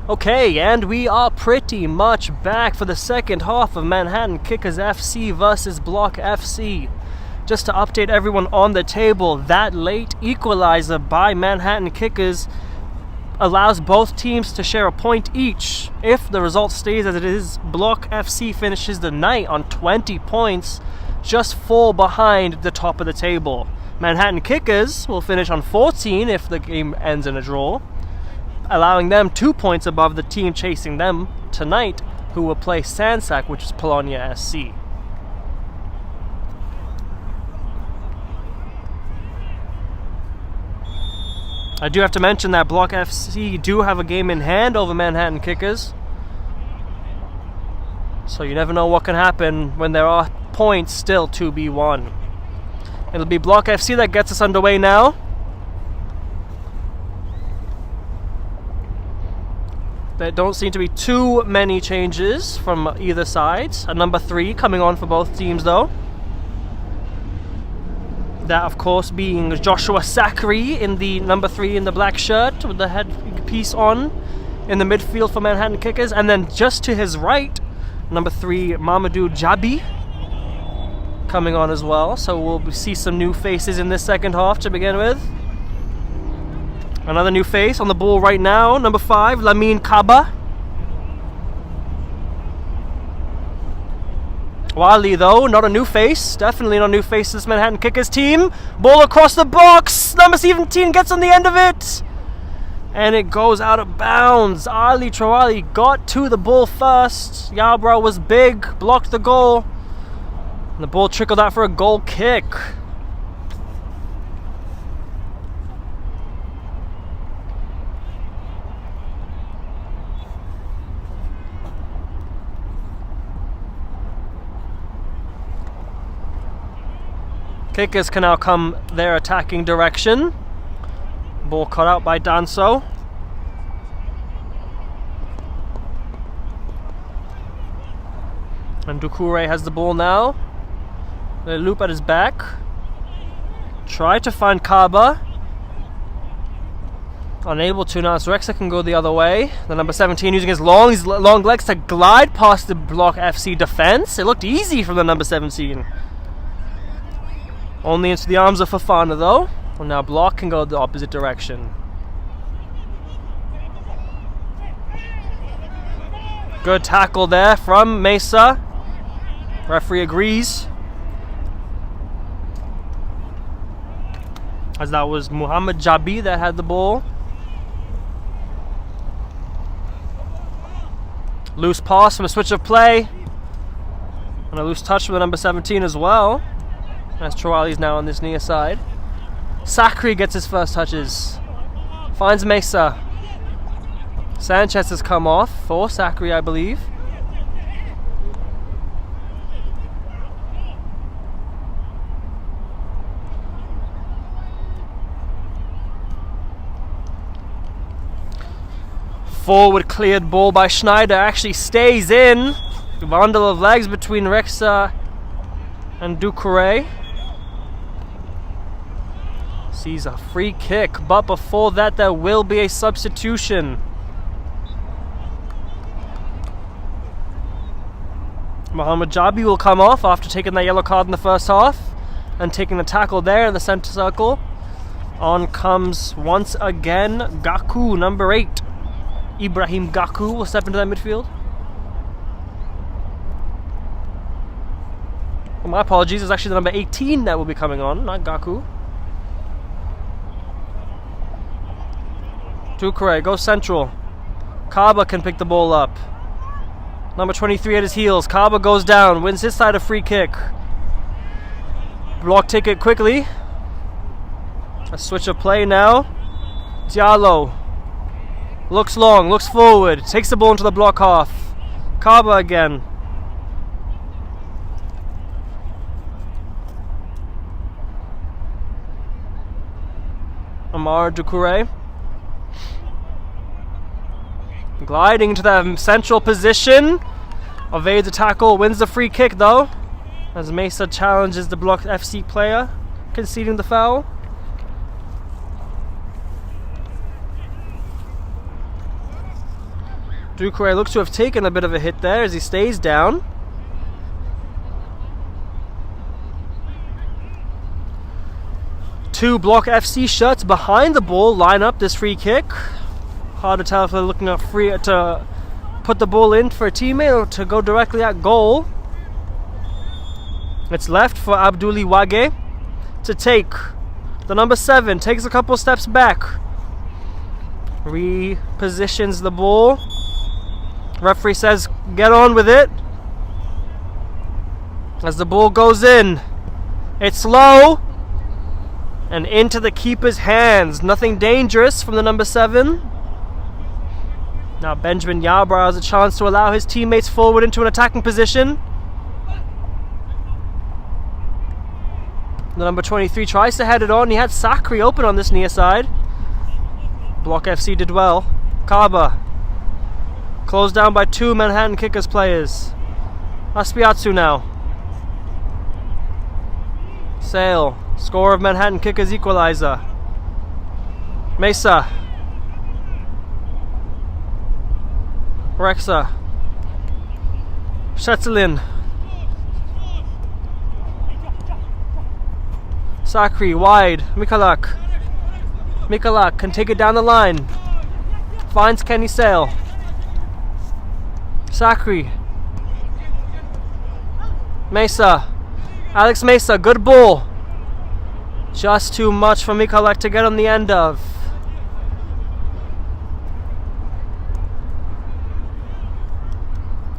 Okay, and we are pretty much back for the second half of Manhattan Kickers FC versus Block FC. Just to update everyone on the table, that late equalizer by Manhattan Kickers allows both teams to share a point each. If the result stays as it is, Block FC finishes the night on 20 points, just 4 behind the top of the table. Manhattan Kickers will finish on 14 if the game ends in a draw, allowing them 2 points above the team chasing them tonight, who will play Sansac, which is Polonia SC. I do have to mention that Block FC do have a game in hand over Manhattan Kickers, so you never know what can happen when there are points still to be won. It'll be Block FC that gets us underway now. There don't seem to be too many changes from either side. A number 3 coming on for both teams though. That of course being Joshua Sakri in the number 3 in the black shirt with the headpiece on in the midfield for Manhattan Kickers. And then just to his right, number 3 Mamadou Jabi coming on as well. So we'll see some new faces in this second half to begin with. Another new face on the ball right now, number 5, Lamine Kaba. Wali though, not a new face. Definitely not a new face to this Manhattan Kickers team. Ball across the box. Number 17 gets on the end of it. And it goes out of bounds. Ali Trawali got to the ball first. Yabra was big, blocked the goal. And the ball trickled out for a goal kick. Kickers can now come their attacking direction. Ball cut out by Danso. And Doucouré has the ball now. The loop at his back. Try to find Kaba. Unable to now. So Rexa can go the other way. The number 17 using his long legs to glide past the Block FC defense. It looked easy from the number 17. Only into the arms of Fafana though. And now Block can go the opposite direction. Good tackle there from Mesa. Referee agrees. As that was Muhammad Jabi that had the ball. Loose pass from a switch of play. And a loose touch from the number 17 as well. As Trawali's now on this near side. Sakri gets his first touches. Finds Mesa. Sanchez has come off for Sakri, I believe. Forward cleared ball by Schneider actually stays in. Bundle of legs between Rexa and Doucouré. Sees a free kick, but before that there will be a substitution. Mohamed Jabi will come off after taking that yellow card in the first half and taking the tackle there in the center circle. On comes once again Gaku, number 8. Ibrahim Gaku will step into that midfield. Well, my apologies, it's actually the number 18 that will be coming on, not Gaku. Doucouré goes central. Kaba can pick the ball up. Number 23 at his heels. Kaba goes down, wins his side a free kick. Block ticket quickly. A switch of play now. Diallo looks long, looks forward, takes the ball into the block half. Kaba again. Amar Doucouré. Gliding into the central position. Evades the tackle, wins the free kick though. As Mesa challenges the Block FC player, conceding the foul. Ducre looks to have taken a bit of a hit there as he stays down. Two Block FC shirts behind the ball line up this free kick. Hard to tell if they're looking at free to put the ball in for a teammate or to go directly at goal. It's left for Abdouli Wage to take. The number 7 takes a couple steps back. Repositions the ball. Referee says get on with it. As the ball goes in. It's low. And into the keeper's hands. Nothing dangerous from the number 7. Now Benjamin Yarbrough has a chance to allow his teammates forward into an attacking position. The number 23 tries to head it on. He had Sakri open on this near side. Block FC did well. Kaba. Closed down by 2 Manhattan Kickers players. Aspiatsu now. Sale. Score of Manhattan Kickers equalizer. Mesa. Rexa. Shetzlin. Sakri wide. Mikalak. Mikalak can take it down the line. Finds Kenny Sale. Sakri. Mesa. Alex Mesa, good ball. Just too much for Mikalak to get on the end of.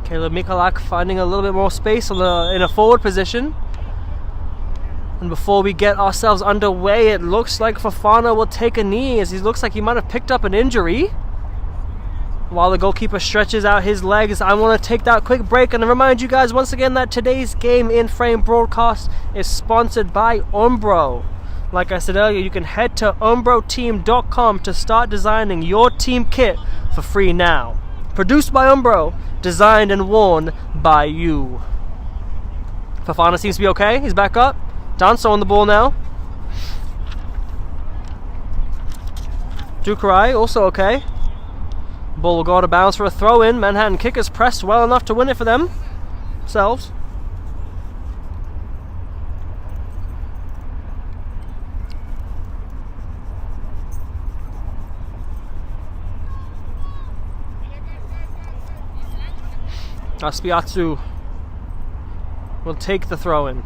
Caleb Mikalak finding a little bit more space in a forward position. And before we get ourselves underway, it looks like Fofana will take a knee as he looks like he might have picked up an injury. While the goalkeeper stretches out his legs, I want to take that quick break and remind you guys once again that today's Game in Frame broadcast is sponsored by Umbro. Like I said earlier, you can head to umbroteam.com to start designing your team kit for free now. Produced by Umbro, designed and worn by you. Fofana seems to be okay. He's back up. Danso on the ball now. Ducray also okay. Ball will go out of bounds for a throw in. Manhattan Kickers pressed well enough to win it for themselves. Aspiatsu will take the throw in.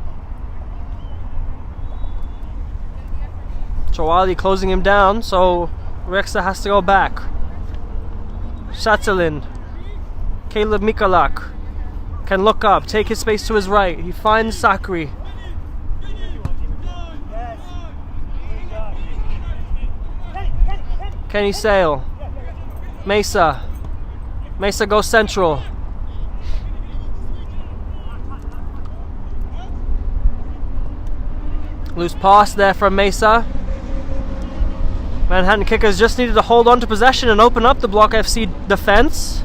Chawali closing him down, so Rexa has to go back. Shatzalin. Caleb Mikalak can look up, take his space to his right. He finds Sakri. Kenny Sale. Mesa. Mesa goes central. Loose pass there from Mesa. Manhattan Kickers just needed to hold on to possession and open up the Block FC defense.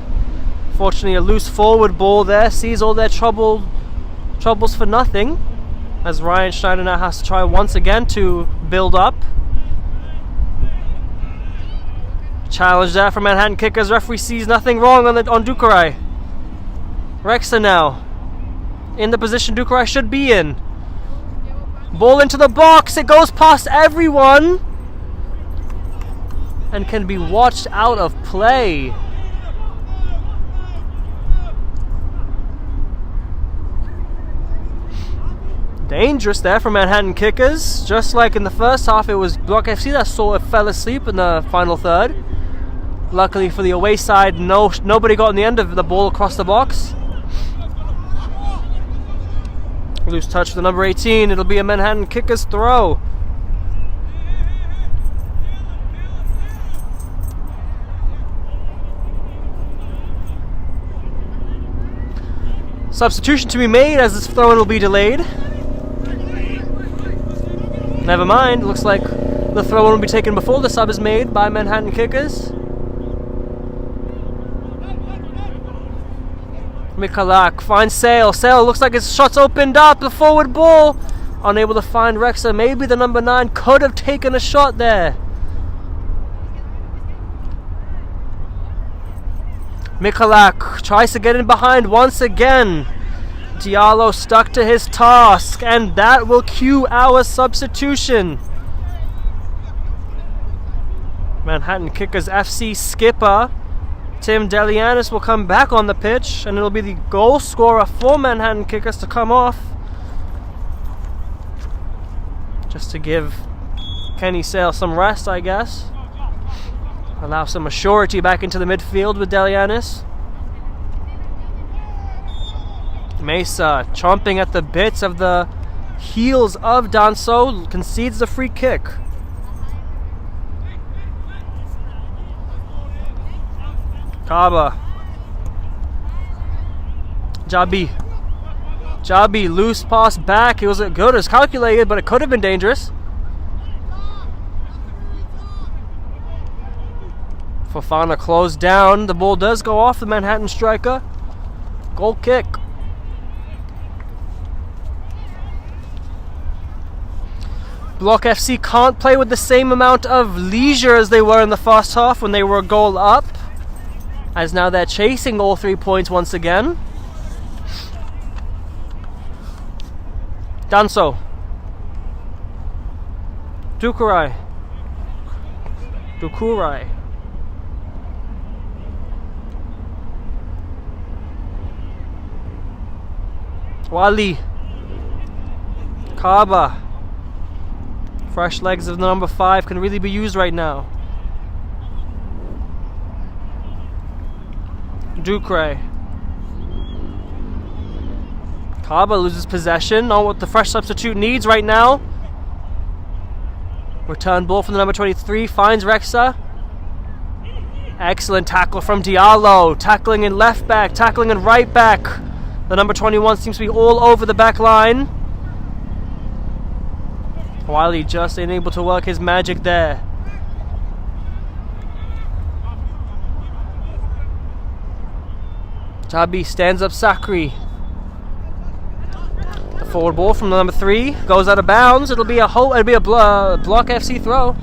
Fortunately, a loose forward ball there sees all their troubles for nothing, as Ryan Schneider now has to try once again to build up. Challenge there from Manhattan Kickers. Referee sees nothing wrong on Ducray. Rexa now in the position Ducray should be in. Ball into the box. It goes past everyone and can be watched out of play. Dangerous there for Manhattan Kickers. Just like in the first half, it was Block FC that sort of fell asleep in the final third. Luckily for the away side, nobody got on the end of the ball across the box. Loose touch for the number 18. It'll be a Manhattan Kickers throw. Substitution to be made as this throw-in will be delayed. Never mind, looks like the throw-in will be taken before the sub is made by Manhattan Kickers. Mikalak finds Sale. Sale looks like his shot's opened up. The forward ball. Unable to find Rexa. Maybe the number 9 could have taken a shot there. Mikulak tries to get in behind once again. Diallo stuck to his task, and that will cue our substitution. Manhattan Kickers FC skipper Tim Delianis will come back on the pitch, and it'll be the goal scorer for Manhattan Kickers to come off. Just to give Kenny Sale some rest, I guess. Allow some maturity back into the midfield with Delianis. Mesa chomping at the bits of the heels of Danso, concedes the free kick. Kaba. Jabi, loose pass back. It was good as calculated, but it could have been dangerous. Fofana closed down. The ball does go off the Manhattan striker. Goal kick. Block FC can't play with the same amount of leisure as they were in the first half when they were a goal up, as now they're chasing all 3 points once again. Danso. Dukurai. Wali. Kaba. Fresh legs of the number 5 can really be used right now. Ducre. Kaba loses possession on what the fresh substitute needs right now. Return ball from the number 23, finds Rexa. Excellent tackle from Diallo. Tackling in left back, tackling in right back. The number 21 seems to be all over the back line. Wiley just unable to work his magic there. Jabi stands up Sakri. The forward ball from the number 3 goes out of bounds. It'll be a Block FC throw.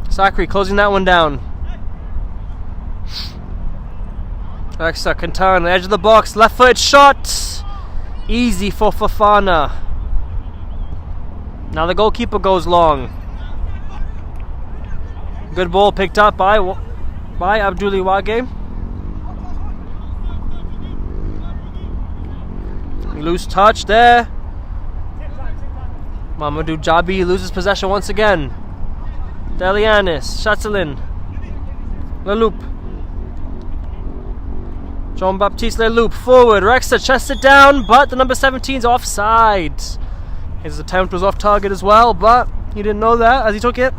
Sakri closing that one down. Rexa can turn on the edge of the box. Left foot shot. Easy for Fofana. Now the goalkeeper goes long. Good ball picked up by Abduli Wage. Loose touch there. Mamadou Jabi loses possession once again. Delianis, Chatelain, Leloup. Jean-Baptiste Leloup forward. Rexa chests it down, but the number 17's offside. His attempt was off target as well, but he didn't know that as he took it.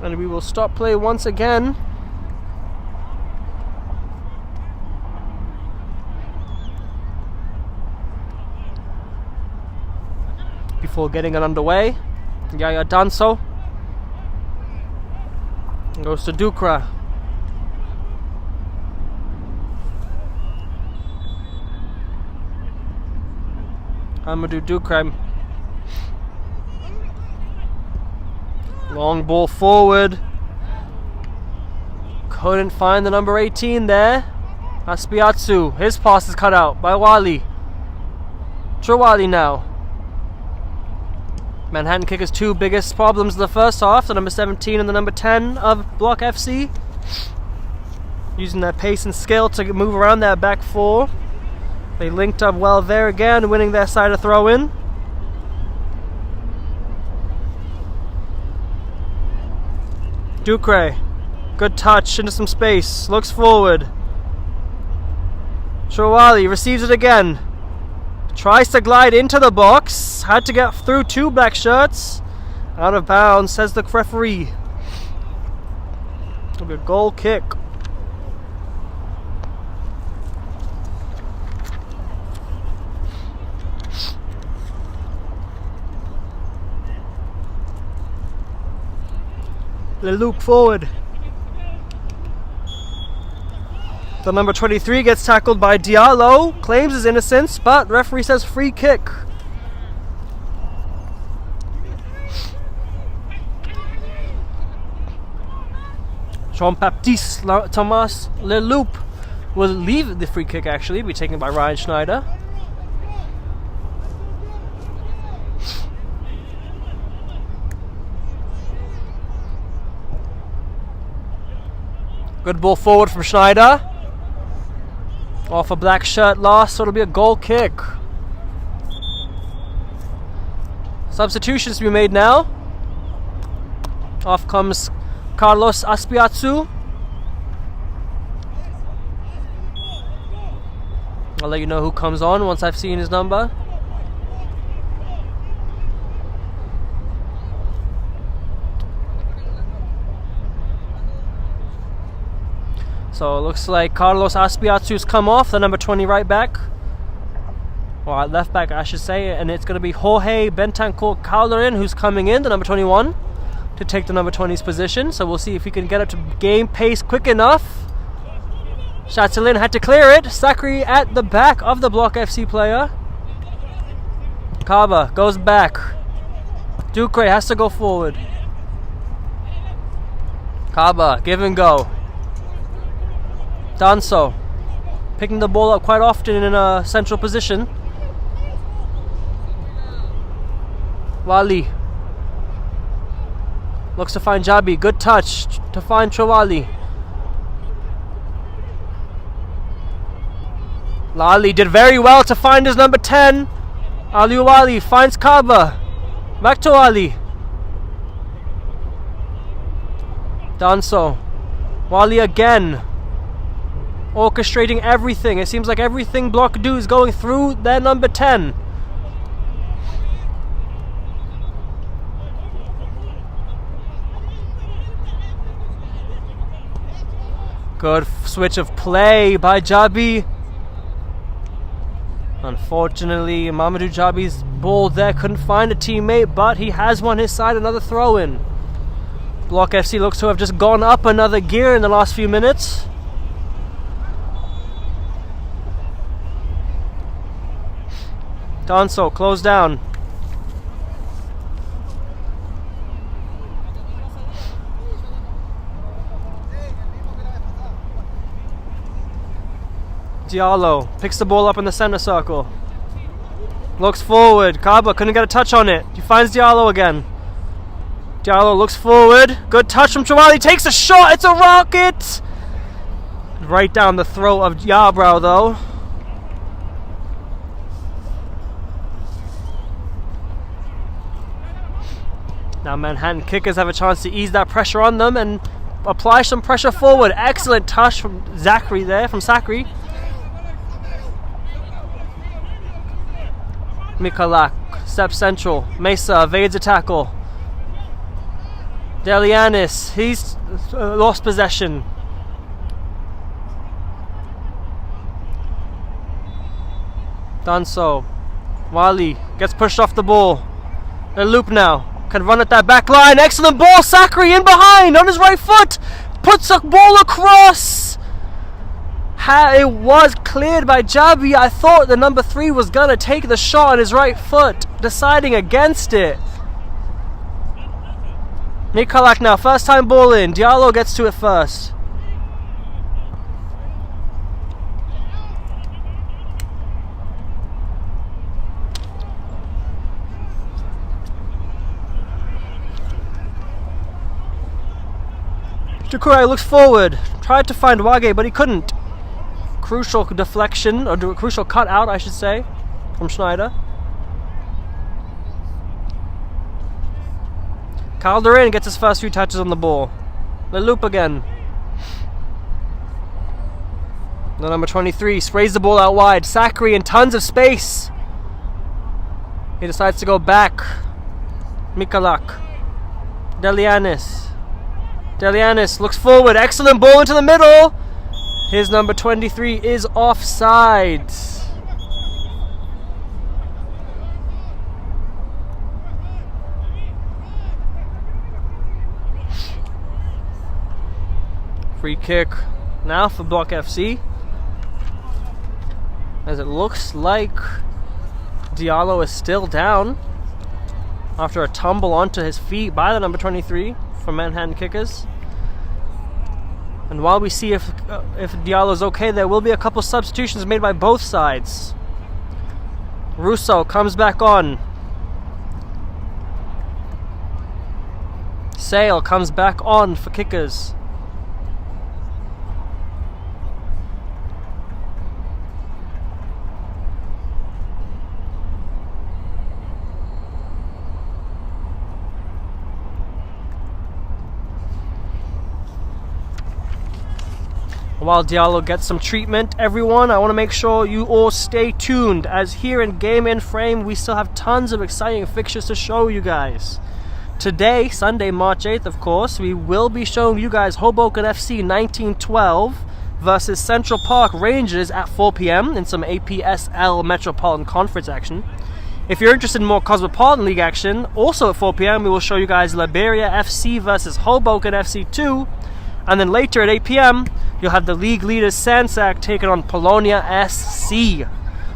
And we will stop play once again. Before getting it underway. Yaya Danso goes to Dukra. Amadou Dukra. Long ball forward. Couldn't find the number 18 there. Aspiatsu. His pass is cut out by Wali. Trawali now. Manhattan Kickers' 2 biggest problems in the first half, the number 17 and the number 10 of Block FC. Using their pace and skill to move around their back 4. They linked up well there again, winning their side a throw-in. Ducre. Good touch into some space. Looks forward. Shawali receives it again. Tries to glide into the box. Had to get through 2 black shirts. Out of bounds, says the referee. It'll be a goal kick. Leloup forward. The number 23 gets tackled by Diallo, claims his innocence, but referee says free kick. Jean-Baptiste Thomas Leloup will leave the free kick, actually, be taken by Ryan Schneider. Good ball forward from Schneider. Off a black shirt loss, so it'll be a goal kick. Substitutions to be made now. Off comes Carlos Aspiazu. I'll let you know who comes on once I've seen his number. So it looks like Carlos Aspiazu's come off, the number 20 right back. Or left back, I should say. And it's going to be Jorge Bentancur Calderin who's coming in, the number 21, to take the number 20's position. So we'll see if he can get up to game pace quick enough. Chatelain had to clear it. Sakri at the back of the Block FC player. Kaba goes back. Ducre has to go forward. Kaba, give and go. Danso picking the ball up quite often in a central position. Wali looks to find Jabi. Good touch to find Chawali. Lali did very well to find his number 10. Aliwali finds Kaba. Back to Ali. Danso. Wali again. Orchestrating everything. It seems like everything Block do is going through their number 10. Good switch of play by Jabi. Unfortunately, Mamadou Jabi's ball there couldn't find a teammate, but he has won his side another throw-in. Block FC looks to have just gone up another gear in the last few minutes. Danso, close down. Diallo picks the ball up in the center circle. Looks forward. Kaba couldn't get a touch on it. He finds Diallo again. Diallo looks forward. Good touch from Chawali. Takes a shot. It's a rocket. Right down the throat of Yarbrow, though. Now Manhattan Kickers have a chance to ease that pressure on them and apply some pressure forward. Excellent touch from Zachary there, from Sakri. Mikalak steps central. Mesa evades a tackle. Delianis, he's lost possession. Danso. Wali gets pushed off the ball. A loop now. Can run at that back line. Excellent ball. Sakri in behind on his right foot. Puts a ball across. It was cleared by Jabi. I thought the number 3 was going to take the shot on his right foot, deciding against it. Mikalak now. First time ball in. Diallo gets to it first. Dukurai looks forward, tried to find Wage, but he couldn't. Crucial deflection, or crucial cut out, I should say, from Schneider. Calderin gets his first few touches on the ball. The loop again. The number 23 sprays the ball out wide. Sakri in tons of space. He decides to go back. Mikalak. Delianis. Delianis looks forward. Excellent ball into the middle. His number 23 is offside. Free kick now for Block FC. as it looks like Diallo is still down after a tumble onto his feet by the number 23 from Manhattan Kickers. And while we see if Diallo's okay, there will be a couple substitutions made by both sides. Russo comes back on. Sale comes back on for Kickers. While Diallo gets some treatment, everyone, I want to make sure you all stay tuned, as here in Game in Frame we still have tons of exciting fixtures to show you guys. Today, Sunday, March 8th, of course, we will be showing you guys Hoboken FC 1912 versus Central Park Rangers at 4 p.m. in some APSL Metropolitan Conference action. If you're interested in more Cosmopolitan League action, also at 4 p.m. we will show you guys Liberia FC versus Hoboken FC 2. And then later at 8 p.m. you'll have the league leaders Sansac taking on Polonia SC.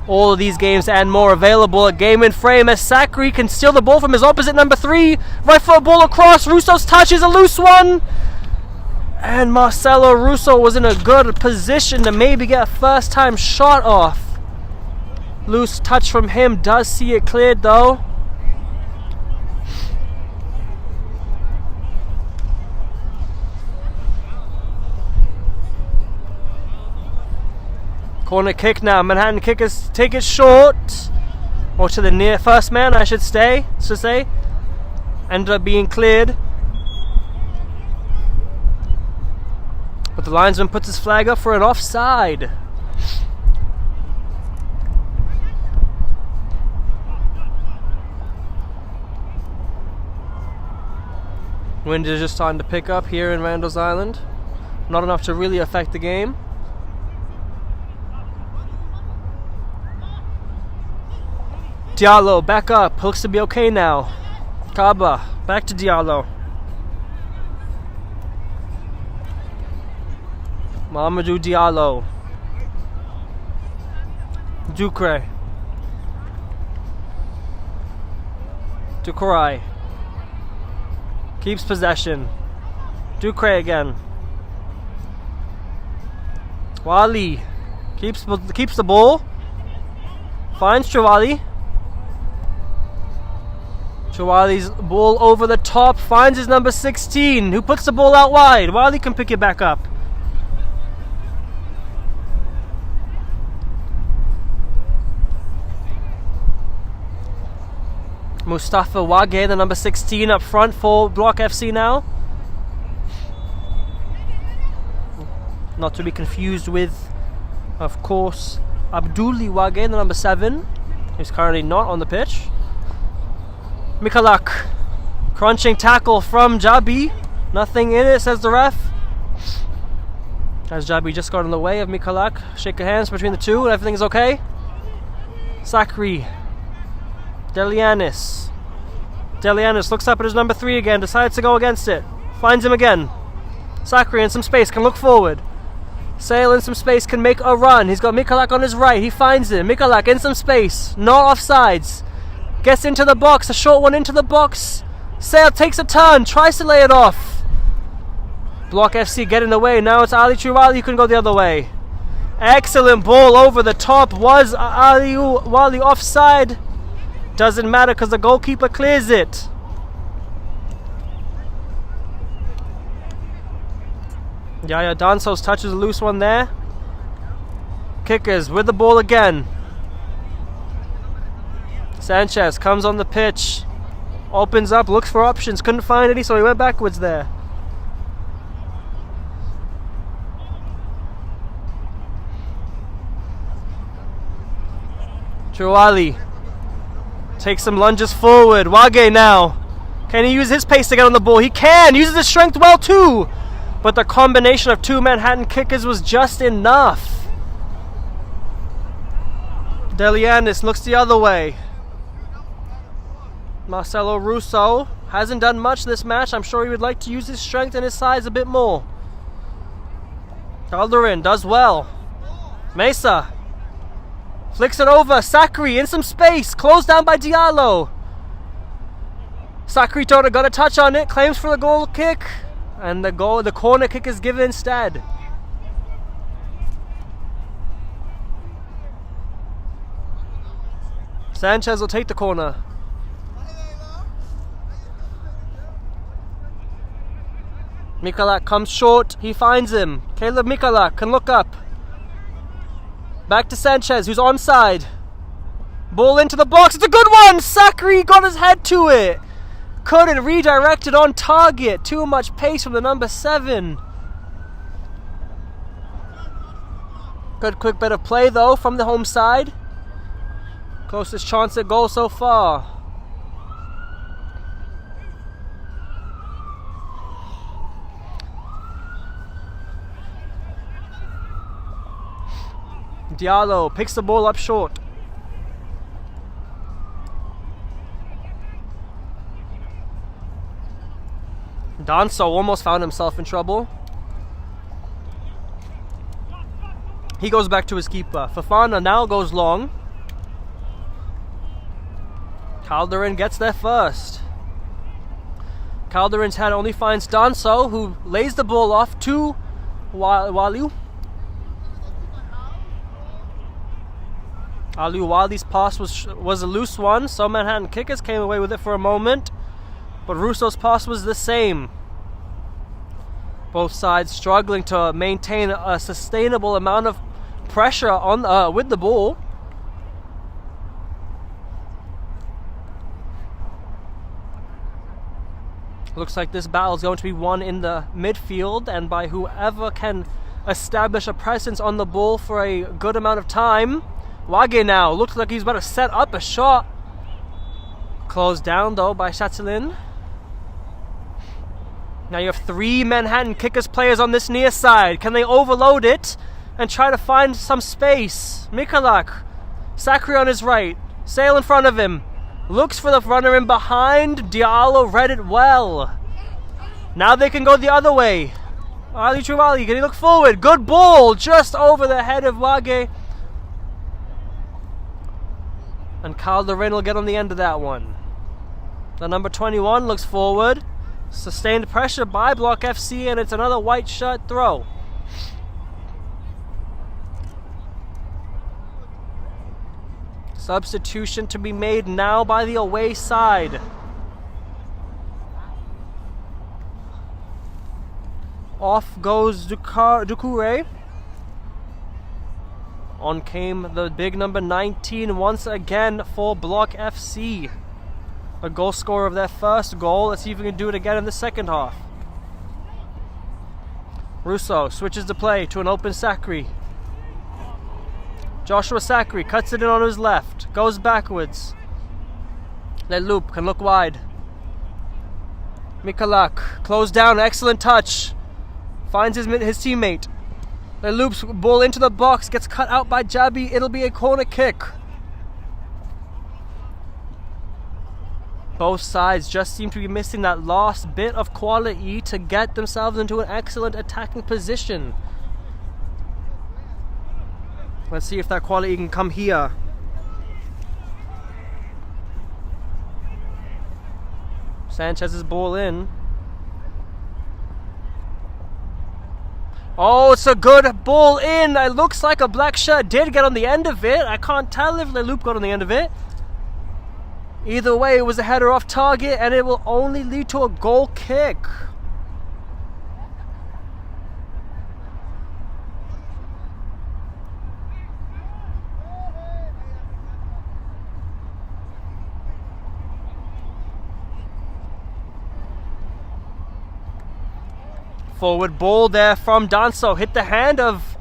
All of these games and more available at Game in Frame, as Sakri can steal the ball from his opposite number 3. Right foot ball across. Russo's touch is a loose one. And Marcelo Russo was in a good position to maybe get a first time shot off. Loose touch from him, does see it cleared though. Corner kick now. Manhattan Kickers take it short, or to the near first man, I should say. Ended up being cleared, but the linesman puts his flag up for an offside. Wind is just starting to pick up here in Randall's Island. Not enough to really affect the game. Diallo back up, looks to be okay now. Kaba back to Diallo. Mamadou Diallo. Ducre. Ducray. Keeps possession. Ducre again. Wali keeps the ball. Finds Chawali. Chawali's ball over the top, finds his number 16, who puts the ball out wide. Wali can pick it back up. Mustafa Wage, the number 16, up front for Block FC now. Not to be confused with, of course, Abduli Wage, the number 7, who's currently not on the pitch. Mikalak, crunching tackle from Jabi. Nothing in it, says the ref. As Jabi just got in the way of Mikalak. Shake of hands between the two, and everything's okay. Sakri. Delianis. Delianis looks up at his number 3 again, decides to go against it. Finds him again. Sakri in some space, can look forward. Sale in some space, can make a run. He's got Mikalak on his right, he finds him. Mikalak in some space, not offsides. Gets into the box, a short one into the box. Sale takes a turn, tries to lay it off. Block FC get in the way. Now it's Ali Chouali who can go the other way. Excellent ball over the top. Was Ali Wali offside? Doesn't matter because the goalkeeper clears it. Yaya Dansos touches a loose one there. Kickers with the ball again. Sanchez comes on the pitch, opens up, looks for options, couldn't find any, so he went backwards there. Chouali takes some lunges forward. Wage now. Can he use his pace to get on the ball? He can! Uses his strength well too! But the combination of two Manhattan Kickers was just enough. Delianis looks the other way. Marcelo Russo hasn't done much this match. I'm sure he would like to use his strength and his size a bit more. Calderin does well. Mesa. Flicks it over. Sakri in some space. Closed down by Diallo. Sakri got a touch on it. Claims for the goal kick. And the corner kick is given instead. Sanchez will take the corner. Mikalak comes short. He finds him. Caleb Mikalak can look up. Back to Sanchez, who's onside. Ball into the box. It's a good one! Sakri got his head to it. Couldn't redirect it on target. Too much pace from the number 7. Good quick bit of play though from the home side. Closest chance at goal so far. Diallo picks the ball up short. Danso almost found himself in trouble. He goes back to his keeper. Fofana now goes long. Calderon gets there first. Calderon's head only finds Danso, who lays the ball off to Waliu. Wali's pass was a loose one, so Manhattan Kickers came away with it for a moment, but Russo's pass was the same. Both sides struggling to maintain a sustainable amount of pressure on with the ball. Looks like this battle is going to be won in the midfield and by whoever can establish a presence on the ball for a good amount of time. Wage now looks like he's about to set up a shot. Closed down though by Chatelain. Now you have 3 Manhattan Kickers players on this near side. Can they overload it and try to find some space? Mikalak, Sakri on his right, Sale in front of him. Looks for the runner in behind. Diallo read it well. Now they can go the other way. Ali Trivali, can he look forward? Good ball, just over the head of Wage. And Calderon will get on the end of that one. The number 21 looks forward. Sustained pressure by Block FC, and it's another white shirt throw. Substitution to be made now by the away side. Off goes Doucouré. On came the big number 19 once again for Block FC. A goal scorer of their first goal. Let's see if we can do it again in the second half. Russo switches the play to an open Sakri. Joshua Sakri cuts it in on his left. Goes backwards. Leloup can look wide. Mikalak closed down. Excellent touch. Finds his teammate. Leloup's ball into the box. Gets cut out by Jabi. It'll be a corner kick. Both sides just seem to be missing that last bit of quality to get themselves into an excellent attacking position. Let's see if that quality can come here. Sanchez's ball in. Oh, it's a good ball in. It looks like a black shirt did get on the end of it. I can't tell if Leloup got on the end of it. Either way, it was a header off target, and it will only lead to a goal kick. Forward ball there from Danso. Hit the hand of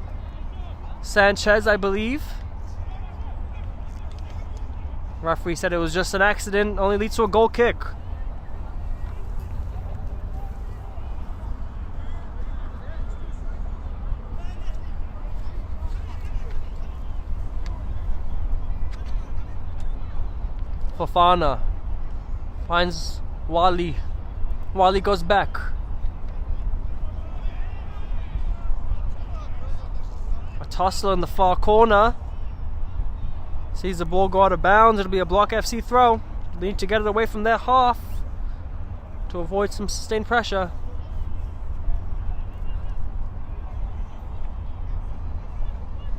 Sanchez, I believe. Referee said it was just an accident. Only leads to a goal kick. Fofana finds Wali. Wali goes back. A tussle in the far corner. Sees the ball go out of bounds. It'll be a Block FC throw. They need to get it away from their half to avoid some sustained pressure.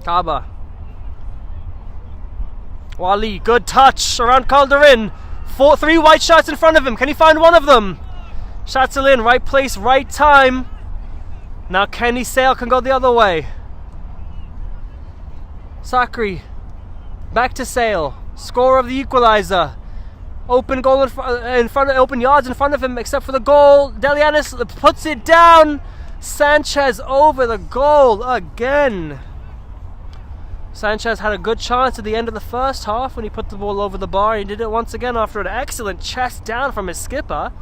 Kaba. Wali, good touch around Calderin. 3 white shots in front of him. Can he find one of them? Chatelain, right place, right time. Now Kenny Sale can go the other way. Sakri, back to Sale. Scorer of the equalizer. Open goal in front of, open yards in front of him, except for the goal. Delianis puts it down. Sanchez over the goal again. Sanchez had a good chance at the end of the first half when he put the ball over the bar. He did it once again after an excellent chest down from his skipper.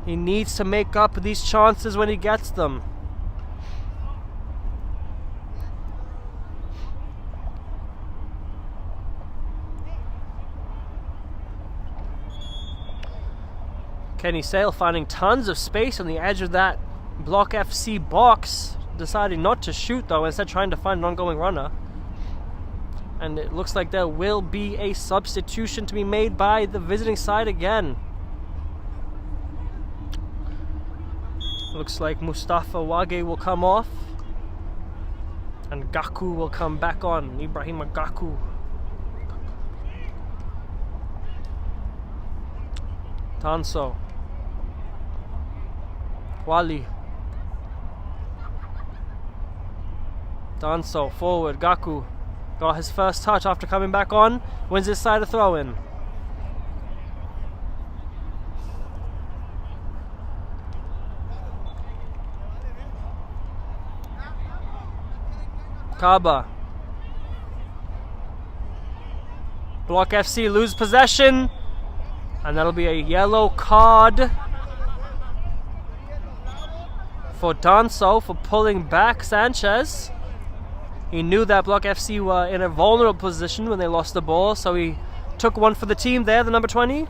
He needs to make up these chances when he gets them. Kenny Sale finding tons of space on the edge of that Block FC box, deciding not to shoot though, instead trying to find an ongoing runner. And it looks like there will be a substitution to be made by the visiting side again. Looks like Mustafa Wage will come off and Gaku will come back on. Ibrahim Gaku. Tanso. Wali. Danso forward. Gaku got his first touch after coming back on. Wins his side of throw in. Kaba. Block FC lose possession. And that'll be a yellow card for Danso for pulling back Sanchez. He knew that Block FC were in a vulnerable position when they lost the ball, so he took one for the team there, the number 20.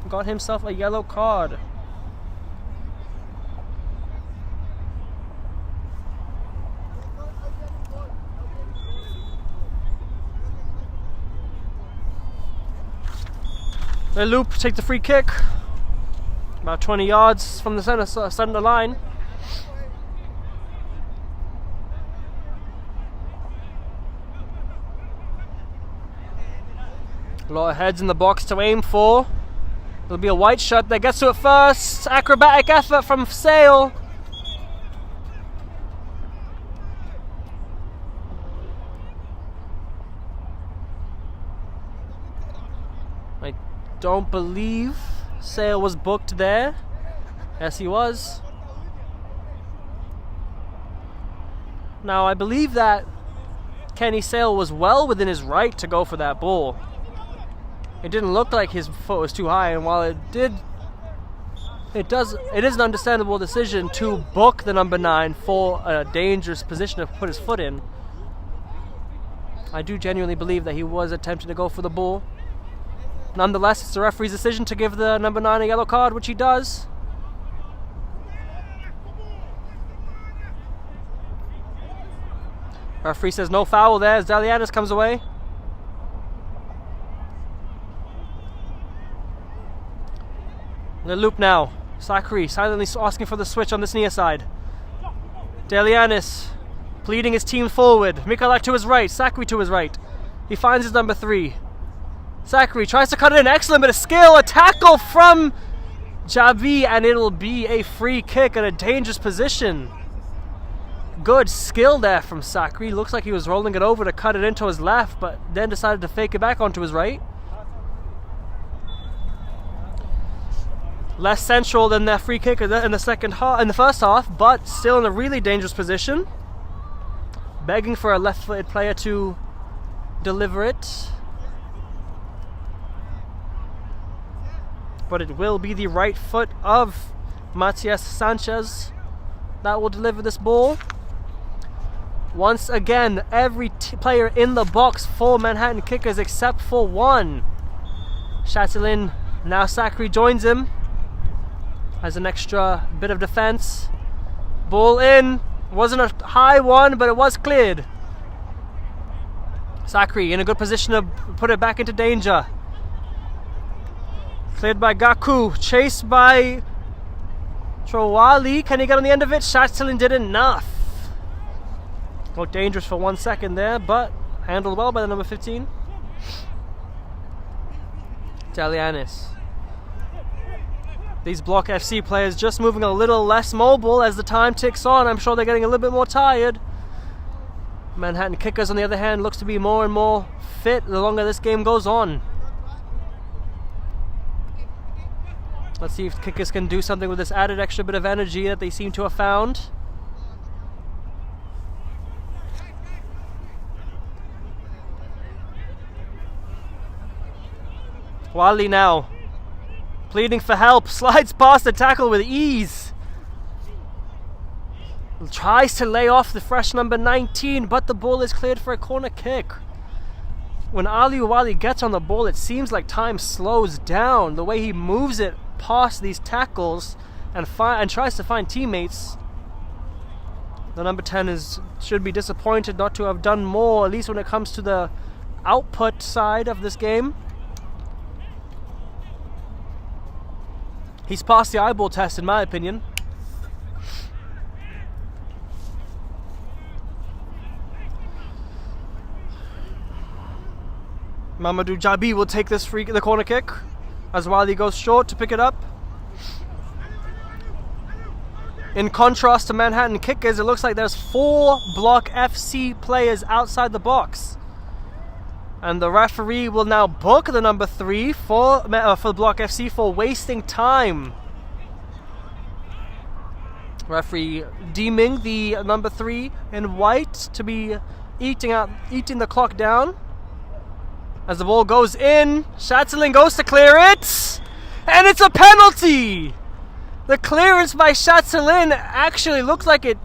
Got himself a yellow card. They loop, take the free kick. About 20 yards from the center line. A lot of heads in the box to aim for. There'll be a white shot that gets to it first. Acrobatic effort from Sale. I don't believe Sale was booked there. Yes, he was. Now, I believe that Kenny Sale was well within his right to go for that ball. It didn't look like his foot was too high, and while it is an understandable decision to book the number 9 for a dangerous position to put his foot in. I do genuinely believe that he was attempting to go for the ball. Nonetheless, it's the referee's decision to give the number 9 a yellow card, which he does. Referee says no foul there as Delianis comes away. The loop now. Sakri silently asking for the switch on this near side. Delianis pleading his team forward. Mikalak to his right. Sakri to his right. He finds his number 3. Sakri tries to cut it in. Excellent bit of skill. A tackle from Javi, and it'll be a free kick at a dangerous position. Good skill there from Sakri. Looks like he was rolling it over to cut it into his left, but then decided to fake it back onto his right. Less central than that free kick in the first half, but still in a really dangerous position. Begging for a left-footed player to deliver it. But it will be the right foot of Matias Sanchez that will deliver this ball. Once again, every player in the box for Manhattan Kickers except for one. Chatelain, now Sakri joins him. Has an extra bit of defense. Ball in. Wasn't a high one, but it was cleared. Sakri in a good position to put it back into danger. Cleared by Gaku, chased by Trowali. Can he get on the end of it? Shatlin did enough. Looked dangerous for 1 second there, but handled well by the number 15. Dalianis. These Block FC players just moving a little less mobile as the time ticks on. I'm sure they're getting a little bit more tired. Manhattan Kickers, on the other hand, looks to be more and more fit the longer this game goes on. Let's see if Kickers can do something with this added extra bit of energy that they seem to have found. Wally now, pleading for help, slides past the tackle with ease. Tries to lay off the fresh number 19, but the ball is cleared for a corner kick. When Ali Wali gets on the ball, it seems like time slows down. The way he moves it past these tackles and tries to find teammates. The number 10 should be disappointed not to have done more, at least when it comes to the output side of this game. He's passed the eyeball test, in my opinion. Mamadou Jabi will take the corner kick as Wali goes short to pick it up. In contrast to Manhattan Kickers, it looks like there's 4 Block FC players outside the box. And the referee will now book the number 3 for Block FC for wasting time. Referee deeming the number 3 in white to be eating the clock down. As the ball goes in, Shatlin goes to clear it, and it's a penalty! The clearance by Shatlin actually looked like it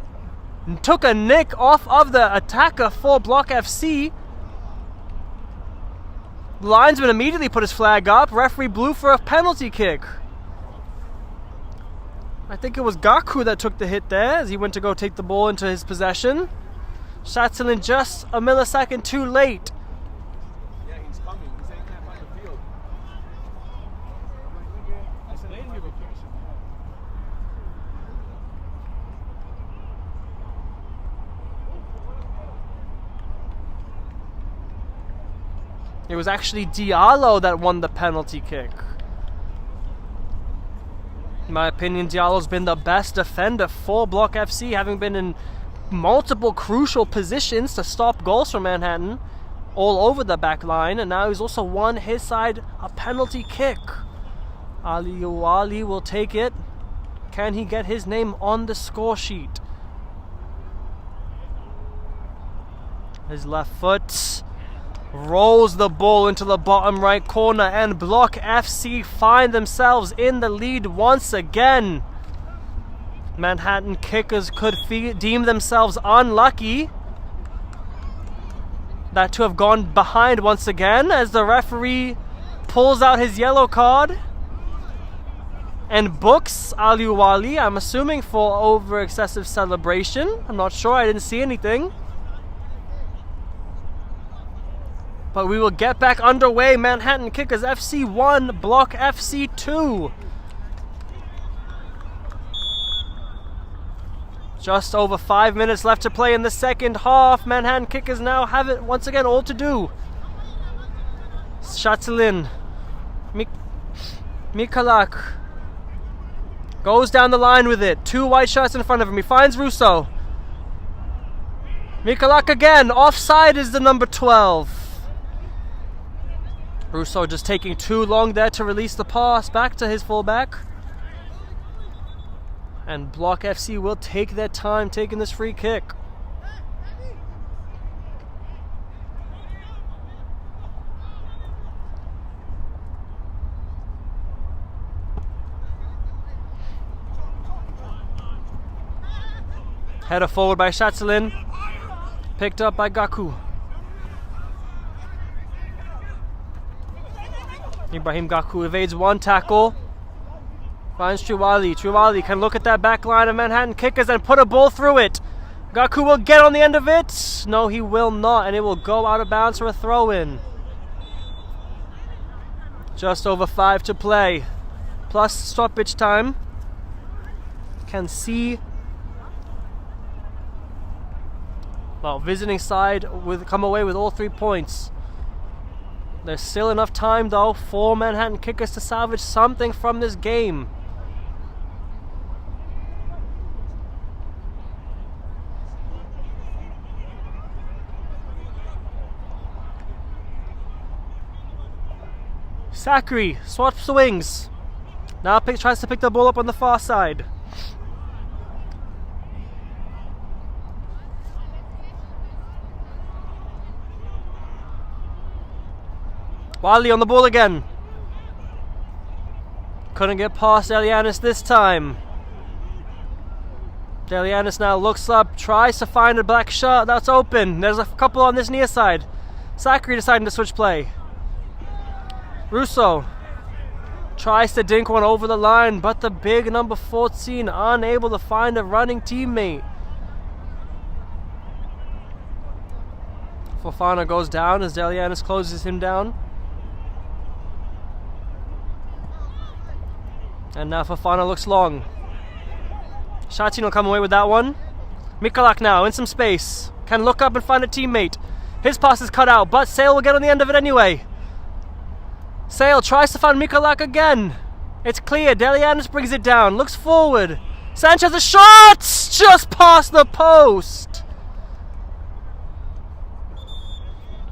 took a nick off of the attacker for Block FC. The linesman immediately put his flag up. Referee blew for a penalty kick. I think it was Gaku that took the hit there as he went to go take the ball into his possession. Shatlin just a millisecond too late. It was actually Diallo that won the penalty kick. In my opinion, Diallo's been the best defender for Block FC, having been in multiple crucial positions to stop goals from Manhattan all over the back line, and now he's also won his side a penalty kick. Ali Wali will take it. Can he get his name on the score sheet? His left foot rolls the ball into the bottom right corner, and Block FC find themselves in the lead once again. Manhattan Kickers could deem themselves unlucky that to have gone behind once again as the referee pulls out his yellow card and books Ali Wali, I'm assuming for over excessive celebration. I'm not sure, I didn't see anything. But we will get back underway. Manhattan Kickers FC 1, Block FC 2. Just over 5 minutes left to play in the second half. Manhattan Kickers now have it once again all to do. Shatlin. Mikalak goes down the line with it. 2 white shots in front of him. He finds Russo. Mikalak again. Offside is the number 12. Russo just taking too long there to release the pass back to his fullback. And Block FC will take their time taking this free kick. Header forward by Shatlin. Picked up by Gaku. Ibrahim Gaku evades one tackle. Finds Triwali. Triwali can look at that back line of Manhattan Kickers and put a ball through it. Gaku will get on the end of it. No, he will not, and it will go out of bounds for a throw-in. Just over 5 to play. Plus stoppage time. Can see. Well, visiting side come away with all 3 points. There's still enough time though for Manhattan Kickers to salvage something from this game. Sakri swaps the wings. Now tries to pick the ball up on the far side. Wildly on the ball again. Couldn't get past Elianis this time. Elianis now looks up, tries to find a black shot that's open. There's a couple on this near side. Sakri deciding to switch play. Russo tries to dink one over the line, but the big number 14 unable to find a running teammate. Fofana goes down as Delianis closes him down. And now Fofana looks long. Shatin will come away with that one. Mikalak now in some space. Can look up and find a teammate. His pass is cut out, but Sale will get on the end of it anyway. Sale tries to find Mikalak again. It's clear. Delianis brings it down. Looks forward. Sanchez a shot! Just past the post.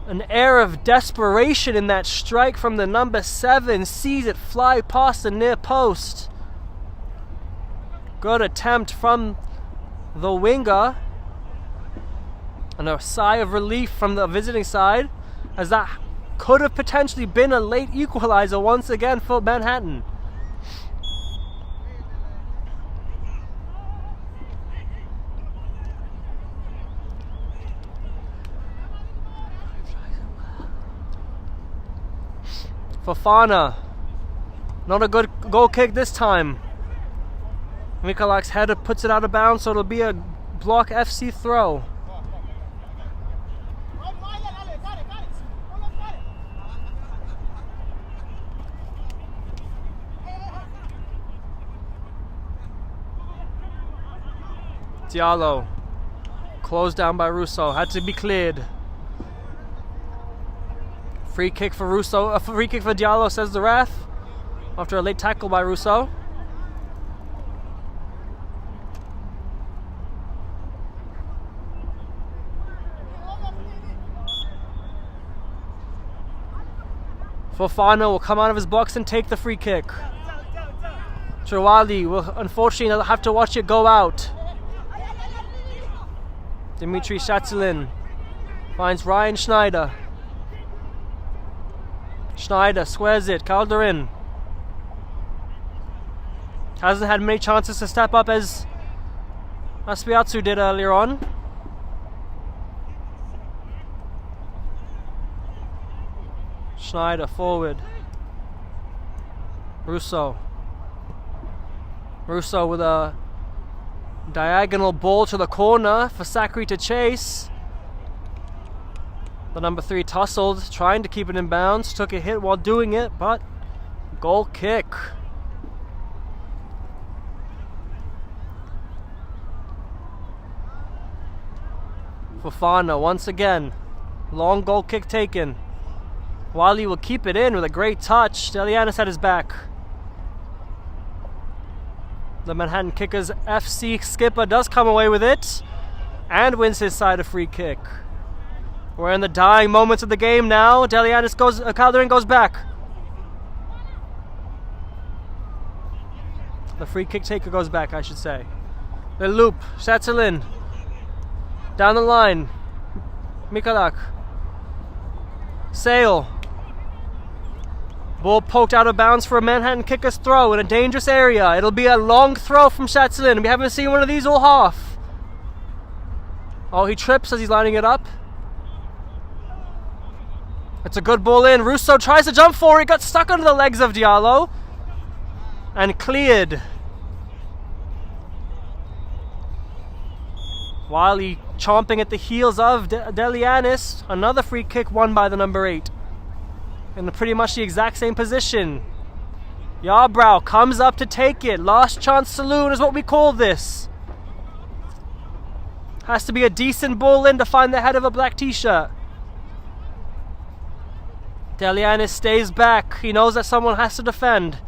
An air of desperation in that strike from the number 7. Sees it fly past the near post. Good attempt from the winger. And a sigh of relief from the visiting side, as that could have potentially been a late equalizer once again for Manhattan. Fofana. Not a good goal kick this time. Mikalak's header puts it out of bounds, so it'll be a block FC throw. Diallo. Closed down by Russo. Had to be cleared. Free kick for Russo. A free kick for Diallo, says the ref. After a late tackle by Russo. Fofana will come out of his box and take the free kick. Chirwali will unfortunately have to watch it go out. Dimitri Shatzilin finds Ryan Schneider. Schneider squares it. Calderin hasn't had many chances to step up as Aspiatsu did earlier on. Schneider forward. Russo with a diagonal ball to the corner for Sakri to chase. The number 3 tussled, trying to keep it in bounds. Took a hit while doing it, but goal kick. Fofana once again. Long goal kick taken. Wally will keep it in with a great touch. Delianis at his back. The Manhattan Kickers FC skipper does come away with it and wins his side a free kick. We're in the dying moments of the game now. Delianis goes, Calderin goes back. The free kick taker goes back, I should say. The loop, Shatzilin. Down the line. Mikalak. Sale. Ball poked out of bounds for a Manhattan Kickers throw in a dangerous area. It'll be a long throw from Shatzilin. We haven't seen one of these all half. Oh, he trips as he's lining it up. It's a good ball in. Russo tries to jump for it. Got stuck under the legs of Diallo. And cleared. while he chomping at the heels of Delianis. Another free kick won by the number 8. In pretty much the exact same position. Yarbrow comes up to take it. Last chance saloon is what we call this. Has to be a decent ball in to find the head of a black t-shirt. Delianis stays back. He knows that someone has to defend.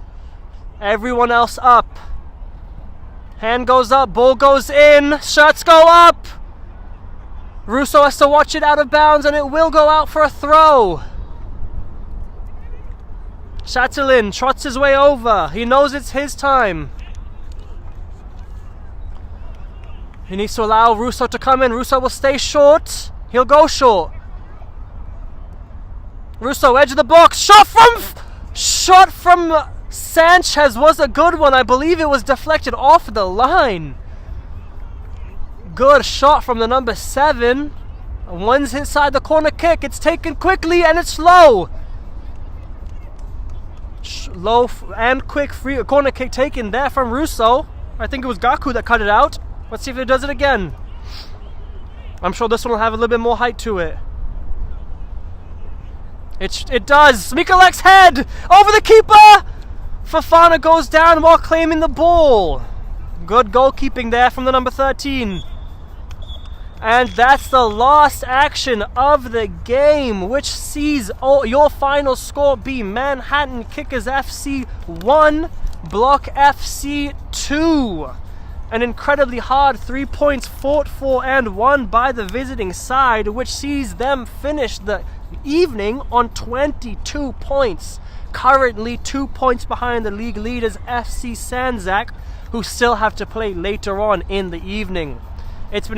Everyone else up. Hand goes up, ball goes in, shirts go up. Russo has to watch it out of bounds and it will go out for a throw. Chatelain trots his way over. He knows it's his time. He needs to allow Russo to come in. Russo will stay short. He'll go short. Russo, edge of the box. Shot from Sanchez was a good one. I believe it was deflected off the line. Good shot from the number 7. One's inside the corner kick. It's taken quickly and it's low. Low and quick free corner kick taken there from Russo. I think it was Gaku that cut it out. Let's see if it does it again. I'm sure this one will have a little bit more height to it. It does. Mikulek's head over the keeper. Fofana goes down while claiming the ball. Good goalkeeping there from the number 13. And that's the last action of the game, which sees your final score be Manhattan Kickers FC 1, Block FC 2. An incredibly hard 3 points fought for and won by the visiting side, which sees them finish the evening on 22 points. Currently 2 points behind the league leaders FC Sanzak, who still have to play later on in the evening. It's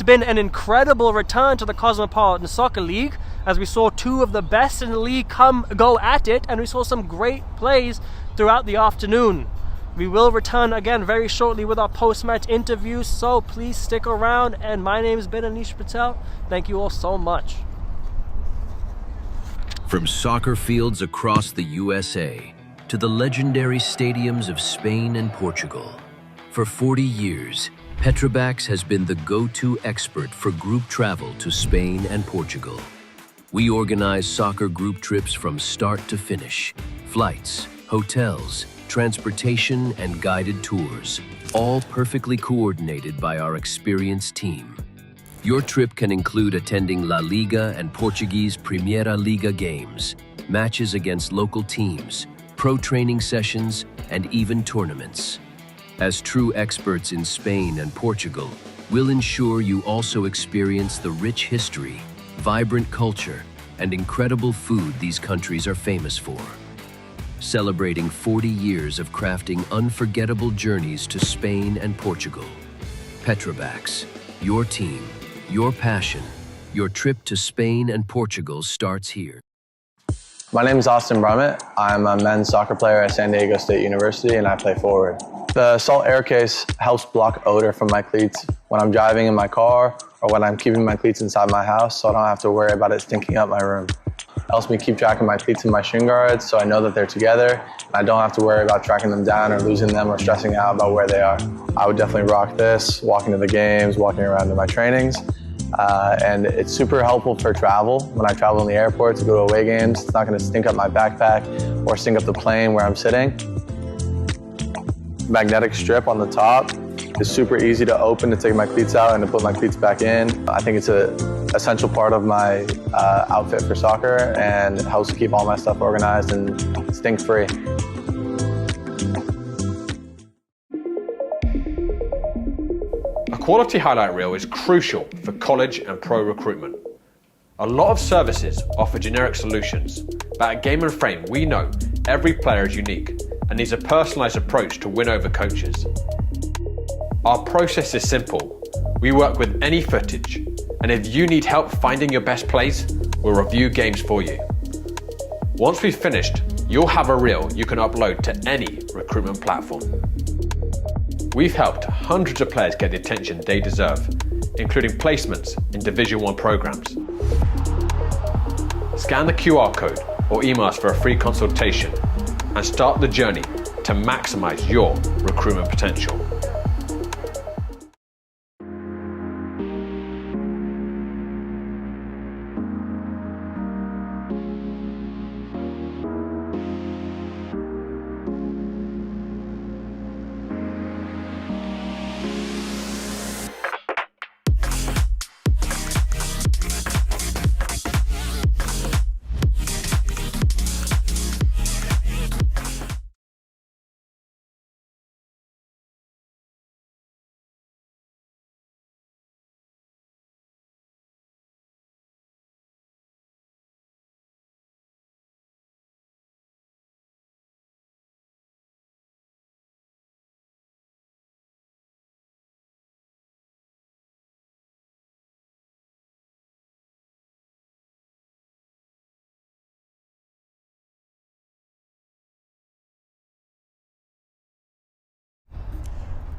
been an incredible return to the Cosmopolitan Soccer League, as we saw 2 of the best in the league go at it, and we saw some great plays throughout the afternoon. We will return again very shortly with our post-match interviews, so please stick around. And my name has been Anish Patel. Thank you all so much. From soccer fields across the USA to the legendary stadiums of Spain and Portugal, for 40 years, Petrobax has been the go-to expert for group travel to Spain and Portugal. We organize soccer group trips from start to finish, flights, hotels, transportation, and guided tours, all perfectly coordinated by our experienced team. Your trip can include attending La Liga and Portuguese Primeira Liga games, matches against local teams, pro training sessions, and even tournaments. As true experts in Spain and Portugal, we'll ensure you also experience the rich history, vibrant culture, and incredible food these countries are famous for. Celebrating 40 years of crafting unforgettable journeys to Spain and Portugal. Petrobax, your team, your passion, your trip to Spain and Portugal starts here. My name is Austin Brummett. I'm a men's soccer player at San Diego State University and I play forward. The Salt Air Case helps block odor from my cleats when I'm driving in my car or when I'm keeping my cleats inside my house, so I don't have to worry about it stinking up my room. It helps me keep track of my cleats and my shin guards so I know that they're together and I don't have to worry about tracking them down or losing them or stressing out about where they are. I would definitely rock this, walking to the games, walking around to my trainings. And it's super helpful for travel. When I travel in the airport to go to away games, it's not going to stink up my backpack or stink up the plane where I'm sitting. Magnetic strip on the top is super easy to open to take my cleats out and to put my cleats back in. I think it's an essential part of my outfit for soccer and it helps keep all my stuff organized and stink-free. A quality highlight reel is crucial for college and pro recruitment. A lot of services offer generic solutions, but at Game and Frame we know every player is unique and needs a personalised approach to win over coaches. Our process is simple. We work with any footage, and if you need help finding your best plays, we'll review games for you. Once we've finished, you'll have a reel you can upload to any recruitment platform. We've helped hundreds of players get the attention they deserve, including placements in Division 1 programs. Scan the QR code or email us for a free consultation and start the journey to maximize your recruitment potential.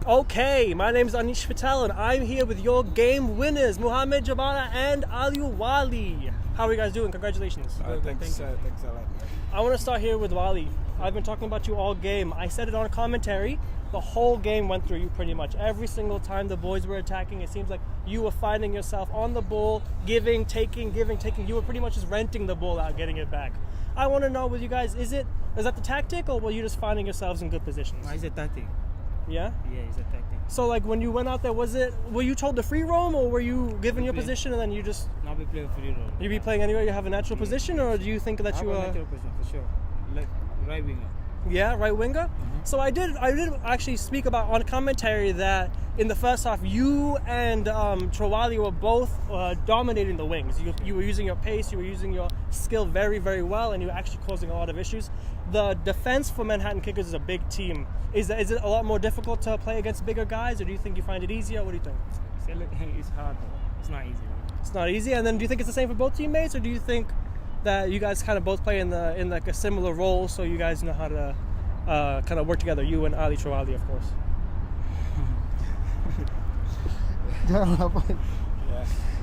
Okay, my name is Anish Patel and I'm here with your game winners, Muhammad Jabara and Aliu Wali. How are you guys doing? Congratulations. Thanks a lot. I want to start here with Wali. I've been talking about you all game. I said it on commentary. The whole game went through you pretty much. Every single time the boys were attacking, it seems like you were finding yourself on the ball, giving, taking. You were pretty much just renting the ball out, getting it back. I want to know with you guys, is that the tactic or were you just finding yourselves in good positions? It's a tactic. Yeah? Yeah, it's a tactic. So like when you went out there, were you told to free roam or were you given your position and then you just... Now we play free roll. You be playing anywhere you have a natural position or do you think that you... natural position for sure. Like right winger. Yeah, right winger. So I did actually speak about on commentary that in the first half you and Trawali were both dominating the wings. You were using your pace, you were using your skill very, very well, and you were actually causing a lot of issues. The defense for Manhattan Kickers is a big team. Is it a lot more difficult to play against bigger guys, or do you think you find it easier? What do you think? It's hard. It's not easy. It's not easy. And then do you think it's the same for both teammates, or do you think that you guys kind of both play in like a similar role, so you guys know how to kind of work together? You and Ali Trawali, of course.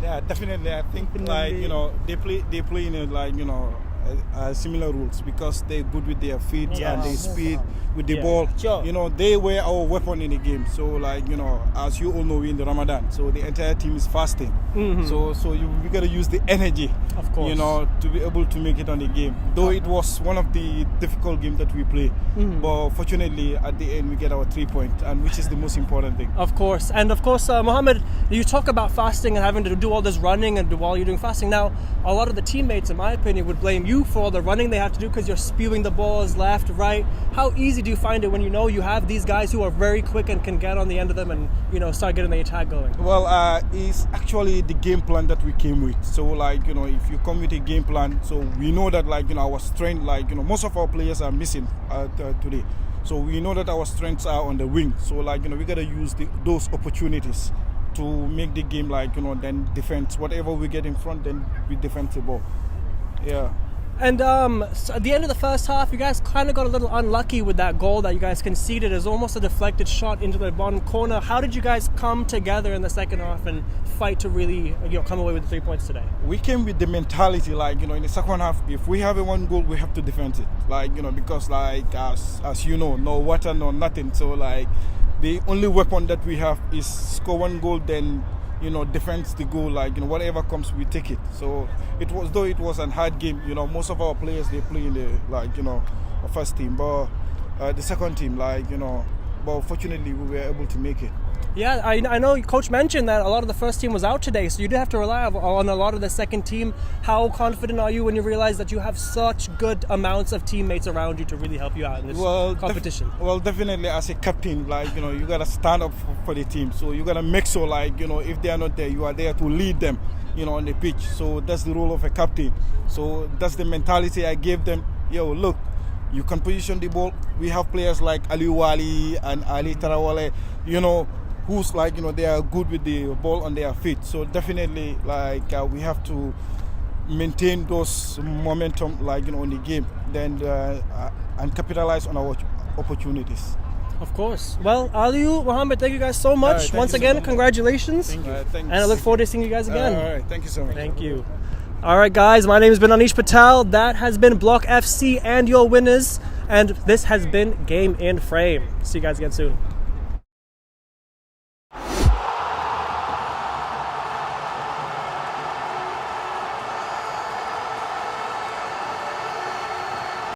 Yeah, definitely. I think they play in similar rules because they're good with their feet and their speed with the ball. Sure. They were our weapon in the game. So as you all know, we're in the Ramadan, so the entire team is fasting. We gotta use the energy, of course, to be able to make it on the game. Though it was one of the difficult games that we play, but fortunately at the end we get our 3 points, and which is the most important thing. Of course, and of course, Mohammed, you talk about fasting and having to do all this running and while you're doing fasting. Now, a lot of the teammates, in my opinion, would blame you for all the running they have to do because you're spewing the balls left, right. How easy do you find it when you know you have these guys who are very quick and can get on the end of them and start getting the attack going? Well, it's actually the game plan that we came with. So if you come with a game plan, so we know that our strength, most of our players are missing today. So we know that our strengths are on the wing. So we gotta use those opportunities to make the game then defense whatever we get in front, then we defend the ball. Yeah. And so at the end of the first half, you guys kind of got a little unlucky with that goal that you guys conceded. As almost a deflected shot into the bottom corner. How did you guys come together in the second half and fight to really come away with the 3 points today? We came with the mentality in the second half, if we have a one goal, we have to defend it. Because as you know, no water, no nothing. So the only weapon that we have is score one goal, then defense the goal, whatever comes we take it. So it was a hard game, most of our players they play in the first team, but the second team but fortunately we were able to make it. Yeah, I know Coach mentioned that a lot of the first team was out today, so you did have to rely on a lot of the second team. How confident are you when you realize that you have such good amounts of teammates around you to really help you out in this competition? Definitely as a captain, you gotta stand up for the team. So you gotta make sure, if they are not there, you are there to lead them, on the pitch. So that's the role of a captain. So that's the mentality I gave them. Look, you can position the ball. We have players like Aliu Wali and Ali Tarawale, who's they are good with the ball on their feet. So definitely we have to maintain those momentum on the game, then and capitalize on our opportunities. Of course. Well, Aliu, Mohammed, thank you guys so much. Once again, congratulations. Thank you. And I look forward to seeing you guys again. All right, thank you so much. Thank you. All right, guys, my name has been Anish Patel. That has been Block FC and your winners. And this has been Game in Frame. See you guys again soon.